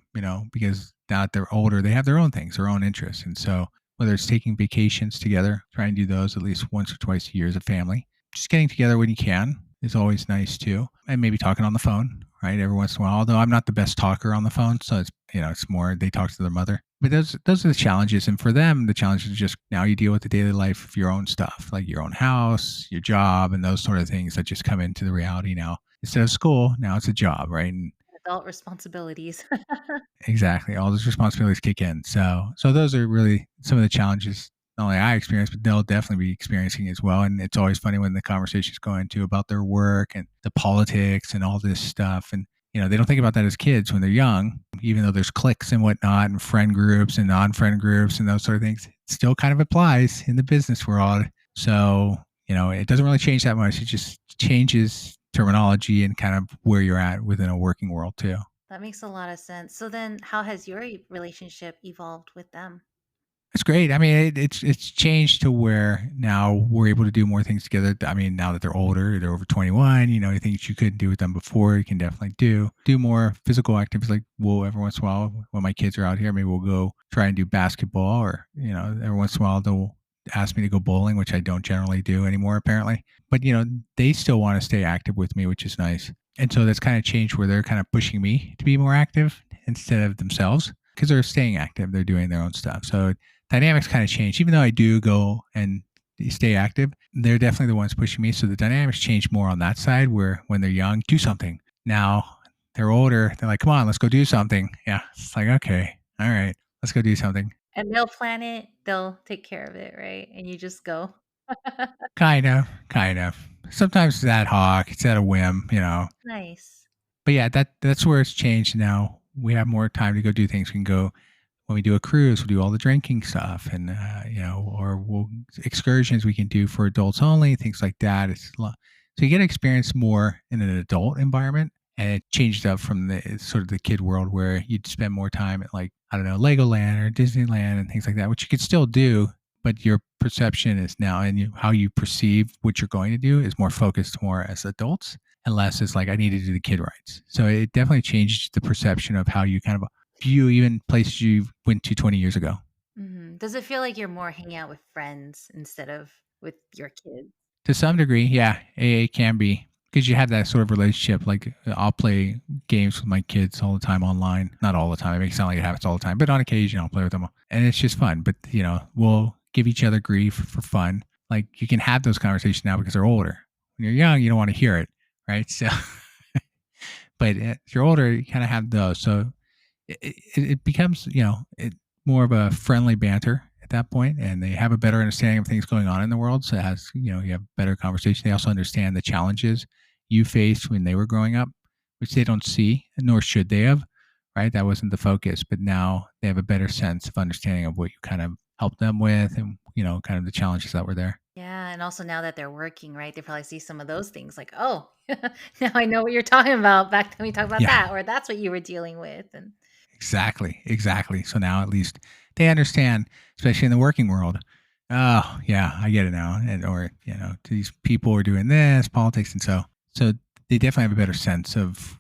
because now that they're older, they have their own things, their own interests. And so whether it's taking vacations together, try and do those at least once or twice a year as a family, just getting together when you can is always nice too. And maybe talking on the phone, right? Every once in a while, although I'm not the best talker on the phone. So it's, it's more, they talk to their mother. But those are the challenges. And for them, the challenge is just now you deal with the daily life of your own stuff, like your own house, your job, and those sort of things that just come into the reality now. Instead of school, now it's a job, right? And adult responsibilities. exactly. All those responsibilities kick in. So those are really some of the challenges not only I experience, but they'll definitely be experiencing as well. And it's always funny when the conversations go into about their work and the politics and all this stuff. And they don't think about that as kids when they're young, even though there's cliques and whatnot and friend groups and non-friend groups and those sort of things. It still kind of applies in the business world. So, it doesn't really change that much. It just changes terminology and kind of where you're at within a working world too. That makes a lot of sense. So then how has your relationship evolved with them? It's great. I mean, it's changed to where now we're able to do more things together. I mean, now that they're older, they're over 21. Things you couldn't do with them before, you can definitely do more physical activities. Like we'll every once in a while, when my kids are out here, maybe we'll go try and do basketball, or every once in a while they'll ask me to go bowling, which I don't generally do anymore, apparently. But they still want to stay active with me, which is nice. And so that's kind of changed where they're kind of pushing me to be more active instead of themselves because they're staying active. They're doing their own stuff. So dynamics kind of change. Even though I do go and stay active, they're definitely the ones pushing me. So the dynamics change more on that side where when they're young, do something. Now they're older. They're like, come on, let's go do something. Yeah. It's like, okay, all right, let's go do something. And they'll plan it, they'll take care of it, right? And you just go. Kind of, kind of. Sometimes it's ad hoc, it's at a whim. Nice. But yeah, that's where it's changed now. We have more time to go do things. We can go when we do a cruise, we'll do all the drinking stuff, and or we'll excursions we can do for adults only, things like that. So you get to experience more in an adult environment, and it changed up from the sort of the kid world where you'd spend more time at, like, I don't know, Legoland or Disneyland and things like that, which you could still do, but your perception is now, and how you perceive what you're going to do is more focused more as adults, and less as like I need to do the kid rides. So it definitely changed the perception of how you kind of view even places you went to 20 years ago. Does it feel like you're more hanging out with friends instead of with your kids? To some degree, yeah, AA can be because you have that sort of relationship. Like I'll play games with my kids all the time online. Not all the time. It makes it sound like it happens all the time, but on occasion I'll play with them, and it's just fun. But we'll give each other grief for fun. Like you can have those conversations now because they're older. When you're young, you don't want to hear it, right? So, but if you're older, you kind of have those. So it becomes more of a friendly banter at that point, and they have a better understanding of things going on in the world. So it has you have better conversation. They also understand the challenges you faced when they were growing up, which they don't see, nor should they have. Right, that wasn't the focus, but now they have a better sense of understanding of what you kind of helped them with, and kind of the challenges that were there. Yeah, and also now that they're working, right, they probably see some of those things like, "Oh, now I know what you're talking about. Back then we talked about Yeah, that," or "That's what you were dealing with," and exactly. So now at least they understand, especially in the working world. Oh, yeah, I get it now. And or these people are doing this, politics, and so they definitely have a better sense of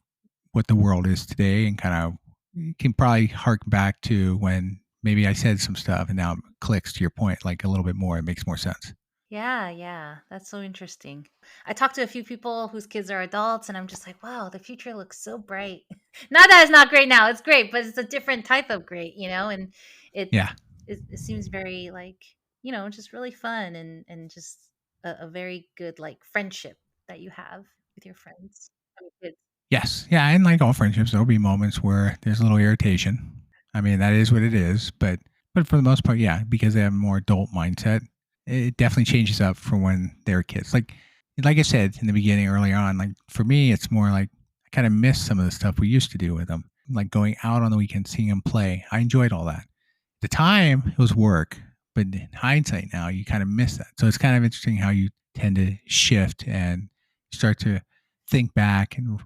what the world is today, and kind of you can probably hark back to when maybe I said some stuff and now it clicks to your point like a little bit more. It makes more sense. yeah, that's so interesting. I talked to a few people whose kids are adults, and I'm just like, "Wow, the future looks so bright." Not that it's not great now, it's great, but it's a different type of great, and it Yeah. it seems very, like, just really fun and just a very good, like, friendship that you have with your friends and kids. Yes. Yeah. And like all friendships, there'll be moments where there's a little irritation. I mean, that is what it is. But for the most part, yeah, because they have a more adult mindset, it definitely changes up from when they were kids. Like I said in the beginning earlier on, like for me, it's more like I kind of miss some of the stuff we used to do with them. Like going out on the weekend, seeing them play. I enjoyed all that. At the time, it was work, but in hindsight now, you kind of miss that. So it's kind of interesting how you tend to shift and start to think back and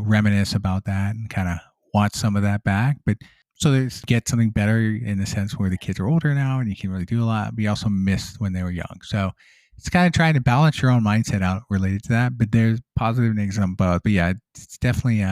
reminisce about that and kind of want some of that back. But so there's get something better in the sense where the kids are older now and you can really do a lot, but you also missed when they were young. So it's kind of trying to balance your own mindset out related to that. But there's positive and negative on both. But yeah, it's definitely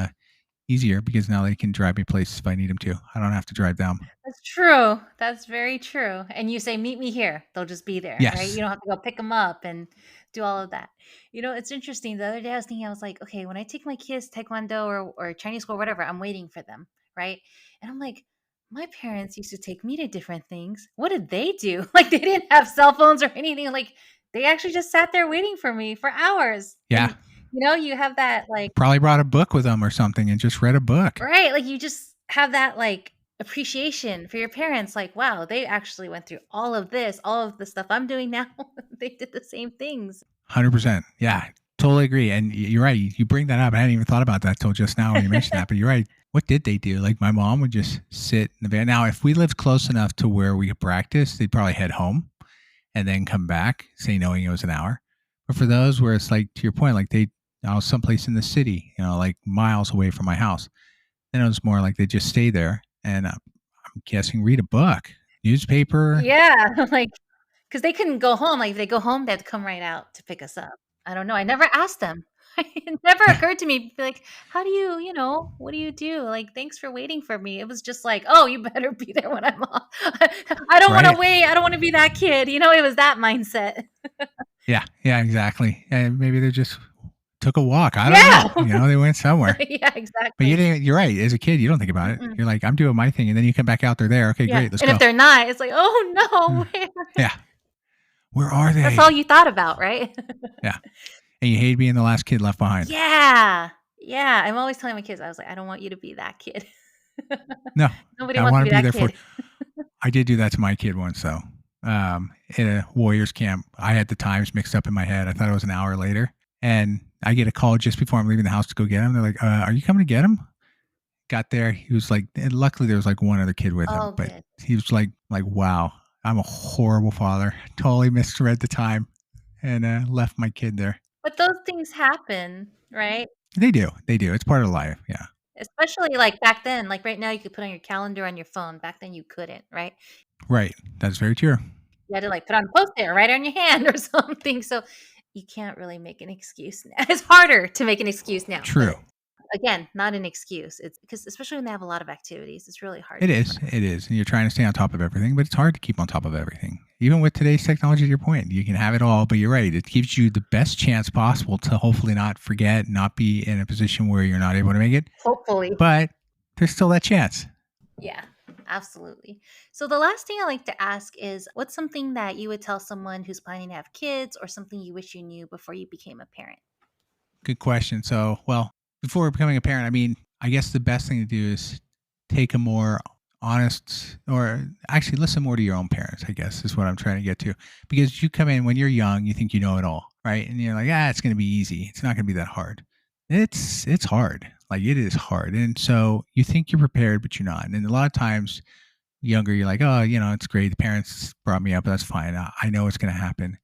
easier because now they can drive me places if I need them to. I don't have to drive them. That's true. That's very true. And you say, "Meet me here." They'll just be there, right? Yes. You don't have to go pick them up and do all of that. It's interesting. The other day I was thinking, I was like, okay, when I take my kids taekwondo or Chinese school or whatever, I'm waiting for them, right? And I'm like, my parents used to take me to different things. What did they do? Like they didn't have cell phones or anything. Like they actually just sat there waiting for me for hours. Yeah. And you have that like Probably brought a book with them or something and just read a book. right, like you just have that like appreciation for your parents. Like, wow, they actually went through all of this, all of the stuff I'm doing now. They did the same things. 100%. Yeah, totally agree. And you're right. You bring that up. I hadn't even thought about that till just now when you mentioned that. But you're right. What did they do? Like my mom would just sit in the van. Now, if we lived close enough to where we could practice, they'd probably head home and then come back, say knowing it was an hour. But for those where it's like to your point, like they I was someplace in the city, like miles away from my house. Then it was more like they just stay there and I'm guessing read a book, newspaper. Yeah, like, because they couldn't go home. Like, if they go home, they have to come right out to pick us up. I don't know. I never asked them. It never Yeah, occurred to me to be like, "How do you, what do you do? Like, thanks for waiting for me." It was just like, "Oh, you better be there when I'm off." I don't want to right. wait. I don't want to be that kid. It was that mindset. Yeah, exactly. And maybe they just took a walk. I don't Yeah. know. They went somewhere. Yeah, But you exactly. didn't. You're right. As a kid, you don't think about it. Mm-mm. You're like, I'm doing my thing, and then you come back out. They're there. Okay, Yeah. great. Let's And if go. they're not, it's like, "Oh Mm. no, where?" Yeah. Where are That's all they? you thought about, right? Yeah. And you hate being the last kid left behind. Yeah. Yeah. I'm always telling my kids, I was like, "I don't want you to be that kid." No, Nobody I wants to want be to be that there for. kid. I did do that to my kid once, though. In a Warriors camp, I had the times mixed up in my head. I thought it was an hour later, and I get a call just before I'm leaving the house to go get him. They're like, "Are you coming to get him?" Got there, he was like, and luckily there was like one other kid with him, Oh, but good. he was like, wow, I'm a horrible father. Totally misread the time and left my kid there. But those things happen, right? They do. It's part of life. Yeah, Especially, like, back then. Like, right now, you could put on your calendar on your phone. Back then, you couldn't, right? right. That's very true. You had to, like, put on a Post-it or write it on your hand or something, so you can't really make an excuse now. It's harder to make an excuse now, True. but again, not an excuse. It's because especially when they have a lot of activities, it's really hard It to is. It is. And you're trying to stay on top of everything, but it's hard to keep on top of everything. Even with today's technology, to your point, you can have it all, but you're right. It gives you the best chance possible to hopefully not forget, not be in a position where you're not able to make it. hopefully. But there's still that chance. Yeah, absolutely. So the last thing I like to ask is what's something that you would tell someone who's planning to have kids or something you wish you knew before you became a parent? Good question. So, well, before becoming a parent, I mean, I guess the best thing to do is take a more honest or actually listen more to your own parents, I guess is what I'm trying to get to. Because you come in when you're young, you think you know it all, right? And you're like, it's going to be easy. It's not going to be that hard. It's hard. Like it is hard. And so you think you're prepared, but you're not. And a lot of times younger, you're like, oh, it's great. The parents brought me up. That's fine. I know what's going to happen.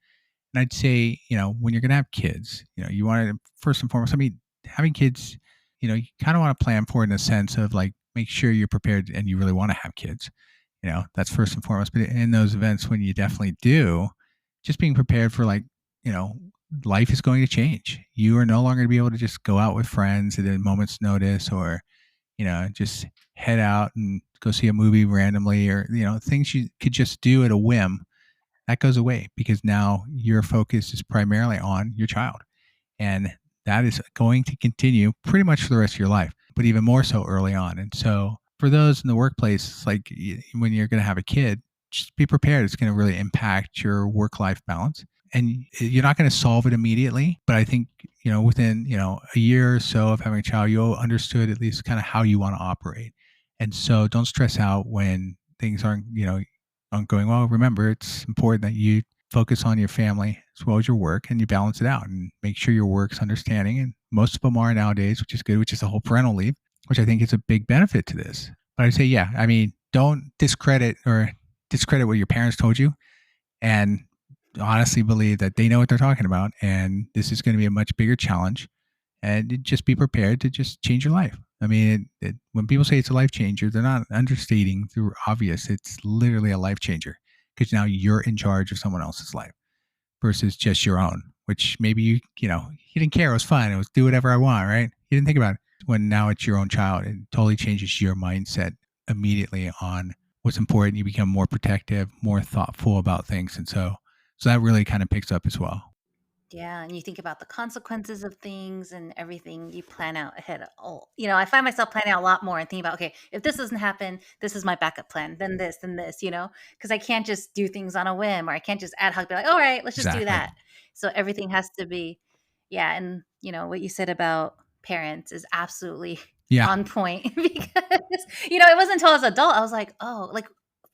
And I'd say, when you're going to have kids, you want to, first and foremost, I mean, having kids, you kind of want to plan for it in a sense of like, make sure you're prepared and you really want to have kids. That's first and foremost. But in those events, when you definitely do, just being prepared for like, you know, life is going to change. You are no longer going to be able to just go out with friends at a moment's notice or, just head out and go see a movie randomly or, things you could just do at a whim that goes away because now your focus is primarily on your child. And that is going to continue pretty much for the rest of your life, but even more so early on. And so for those in the workplace, it's like when you're going to have a kid, just be prepared. It's going to really impact your work life balance. And you're not going to solve it immediately. But I think, within, a year or so of having a child, you understood at least kind of how you want to operate. And so don't stress out when things aren't going well. Remember, it's important that you focus on your family as well as your work and you balance it out and make sure your work's understanding. And most of them are nowadays, which is good, which is the whole parental leave, which I think is a big benefit to this. But I'd say, yeah, I mean, don't discredit what your parents told you and honestly believe that they know what they're talking about. And this is going to be a much bigger challenge and just be prepared to just change your life. I mean, when people say it's a life changer, they're not understating the obvious. It's literally a life changer because now you're in charge of someone else's life versus just your own, which maybe you didn't care. It was fun. It was do whatever I want, right? You didn't think about it. When now it's your own child, it totally changes your mindset immediately on what's important. You become more protective, more thoughtful about things. And so that really kind of picks up as well. Yeah, and you think about the consequences of things and everything you plan out ahead. I find myself planning out a lot more and thinking about, okay, if this doesn't happen, this is my backup plan, then this, because I can't just do things on a whim or I can't just ad hoc be like, all right, let's just do Exactly. that. So everything has to be, yeah. And, what you said about parents is absolutely Yeah. on point because, it wasn't until I was an adult, I was like, oh, like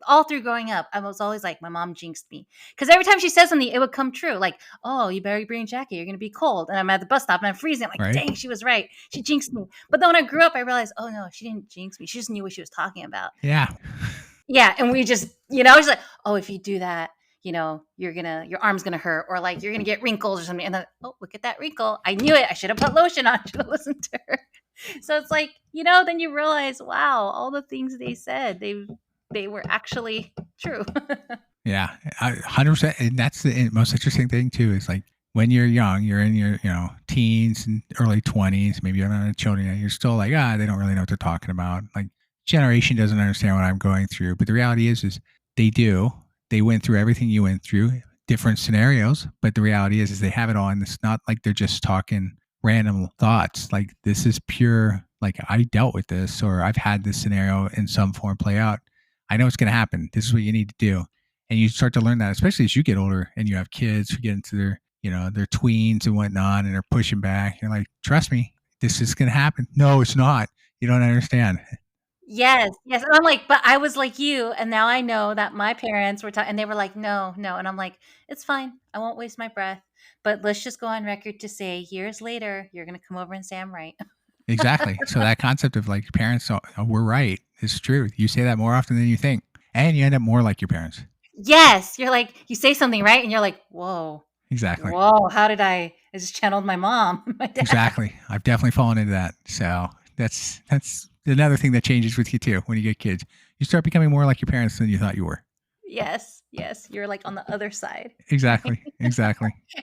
all through growing up, I was always like, my mom jinxed me. Because every time she says something, it would come true. Like, oh, you better bring a jacket. You're going to be cold. And I'm at the bus stop and I'm freezing. I'm like, Right. dang, she was right. She jinxed me. But then when I grew up, I realized, oh, no, she didn't jinx me. She just knew what she was talking about. Yeah. Yeah. And we just, she's like, oh, if you do that, your arm's gonna hurt, or like you're gonna get wrinkles or something. And then, oh, look at that wrinkle. I knew it. I should have put lotion on. Should have listened to her. So it's like, then you realize, wow, all the things they said, they were actually true. Yeah, 100%. And that's the most interesting thing too, is like when you're young, you're in your, teens and early 20s, maybe you're not children yet, you're still like, they don't really know what they're talking about. Like, generation doesn't understand what I'm going through. But the reality is they do. They went through everything you went through, different scenarios. But the reality is they have it all. And it's not like they're just talking random thoughts. Like, this is pure, like, I dealt with this, or I've had this scenario in some form play out. I know it's going to happen. This is what you need to do. And you start to learn that, especially as you get older and you have kids who get into their tweens and whatnot, and they're pushing back. You're like, trust me, this is going to happen. No, it's not. You don't understand. Yes. And I'm like, but I was like you, and now I know that my parents were talking, and they were like, no. And I'm like, it's fine. I won't waste my breath. But let's just go on record to say, years later, you're going to come over and say I'm right. Exactly. So that concept of like parents were right is true. You say that more often than you think, and you end up more like your parents. Yes. You're like, you say something right, and you're like, whoa. Exactly. Whoa, how did I just channeled my mom, my dad. Exactly. I've definitely fallen into that. So that's another thing that changes with you too. When you get kids, you start becoming more like your parents than you thought you were. Yes. You're like on the other side. Exactly. And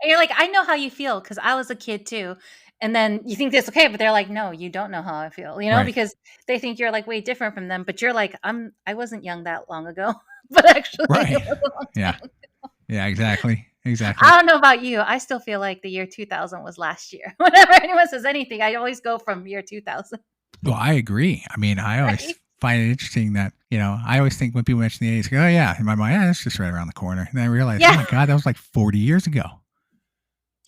you're like, I know how you feel, because I was a kid too. And then you think that's okay, but they're like, no, you don't know how I feel, Right. because they think you're like way different from them. But you're like, I wasn't young that long ago, but actually, Right. it was a long time ago. Yeah, exactly. I don't know about you. I still feel like the year 2000 was last year. Whenever anyone says anything, I always go from year 2000. Well, I agree. I mean, I always find it interesting that, I always think when people mention the 80s, oh yeah, in my mind, it's just right around the corner. And then I realize, oh my God, that was like 40 years ago.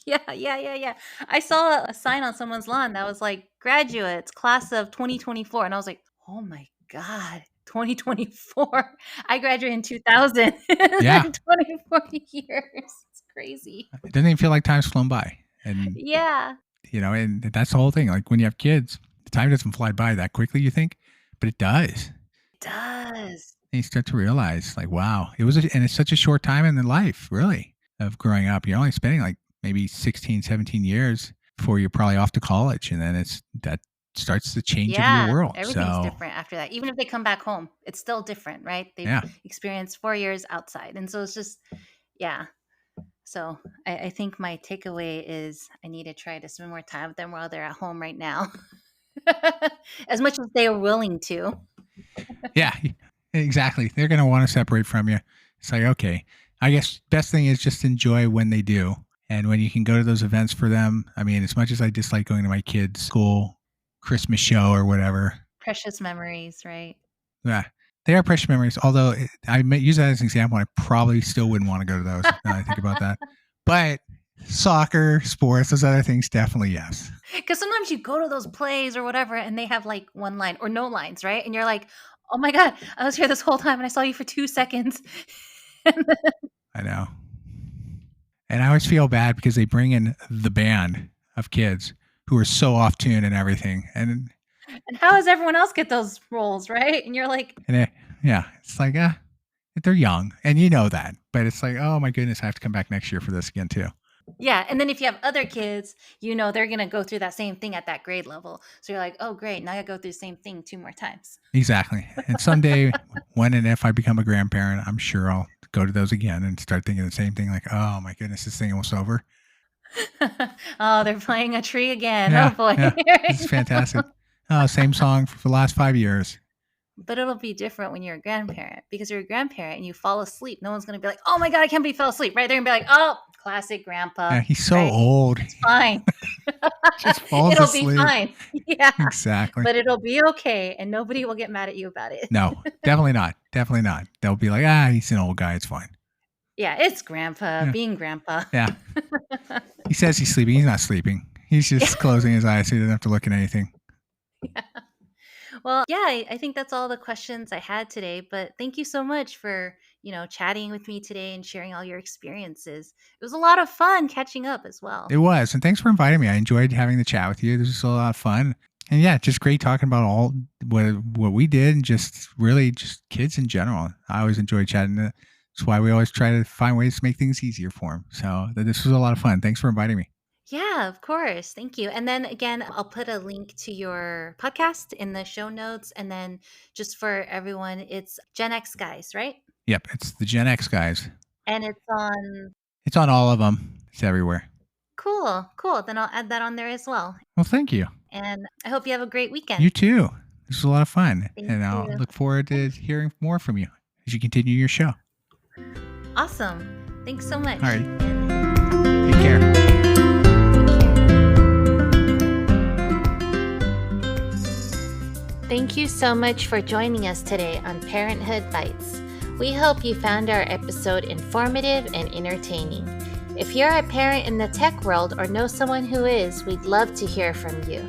Yeah. I saw a sign on someone's lawn that was like, graduates, class of 2024. And I was like, oh my God, 2024. I graduated in 2000. Yeah. 24 years. It's crazy. It doesn't even feel like time's flown by. And yeah. And that's the whole thing. Like when you have kids, the time doesn't fly by that quickly, you think, but it does. It does. And you start to realize, like, wow, and it's such a short time in the life, really, of growing up. You're only spending like maybe 16, 17 years before you're probably off to college. And then that starts the change of your world. Everything's different after that. Even if they come back home, it's still different, right? They've experienced 4 years outside. And so it's just, So I think my takeaway is I need to try to spend more time with them while they're at home right now. As much as they are willing to. Yeah, exactly. They're going to want to separate from you. It's like, okay, I guess best thing is just enjoy when they do. And when you can go to those events for them. I mean, as much as I dislike going to my kids' school Christmas show or whatever. Precious memories, right? Yeah, they are precious memories. Although I use that as an example, I probably still wouldn't want to go to those now that I think about that. But soccer, sports, those other things, definitely yes. Because sometimes you go to those plays or whatever, and they have like one line or no lines, right? And you're like, oh my God, I was here this whole time and I saw you for 2 seconds. I know. And I always feel bad because they bring in the band of kids who are so off tune and everything. And how does everyone else get those roles, right? And you're like, it's like, they're young and you know that, but it's like, oh my goodness, I have to come back next year for this again too. Yeah. And then if you have other kids, they're going to go through that same thing at that grade level. So you're like, oh, great. Now I go through the same thing 2 more times. Exactly. And someday when and if I become a grandparent, I'm sure I'll go to those again and start thinking the same thing. Like, oh my goodness, this thing almost over. Oh, they're playing a tree again. Oh boy. It's fantastic. Same song for the last 5 years. But it'll be different when you're a grandparent, because you're a grandparent and you fall asleep. No one's going to be like, oh my God, I can't believe you fell asleep. Right? They're going to be like, oh, classic grandpa. Yeah, he's so old. It's fine. Just falls asleep. It'll be fine. Yeah. Exactly. But it'll be okay. And nobody will get mad at you about it. No, definitely not. Definitely not. They'll be like, he's an old guy. It's fine. Yeah, it's grandpa being grandpa. Yeah. He says he's sleeping. He's not sleeping. He's just closing his eyes so he doesn't have to look at anything. Yeah. Well, I think that's all the questions I had today, but thank you so much for, chatting with me today and sharing all your experiences. It was a lot of fun catching up as well. It was. And thanks for inviting me. I enjoyed having the chat with you. This was a lot of fun. And yeah, just great talking about all what we did and just really just kids in general. I always enjoy chatting. That's why we always try to find ways to make things easier for them. So this was a lot of fun. Thanks for inviting me. Yeah, of course. Thank you. And then again, I'll put a link to your podcast in the show notes. And then just for everyone, it's Gen X Guys, right? Yep, it's the Gen X Guys. And it's on... It's on all of them. It's everywhere. Cool. Then I'll add that on there as well. Well, thank you. And I hope you have a great weekend. You too. This was a lot of fun. Thank and I'll you. look forward to hearing more from you as you continue your show. Awesome. Thanks so much. All right. Take care. Thank you so much for joining us today on Parenthood Bites. We hope you found our episode informative and entertaining. If you're a parent in the tech world or know someone who is, we'd love to hear from you.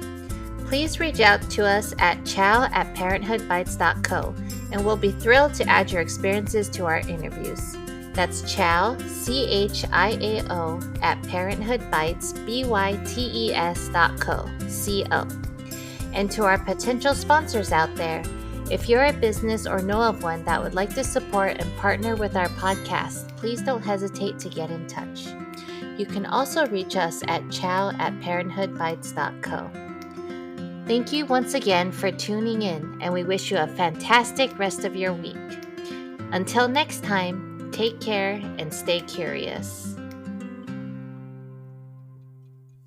Please reach out to us at chow@parenthoodbites.co, and we'll be thrilled to add your experiences to our interviews. That's chow, CHIAO, @parenthoodbites.co. And to our potential sponsors out there, if you're a business or know of one that would like to support and partner with our podcast, please don't hesitate to get in touch. You can also reach us at chow@parenthoodbites.co. Thank you once again for tuning in, and we wish you a fantastic rest of your week. Until next time, take care and stay curious.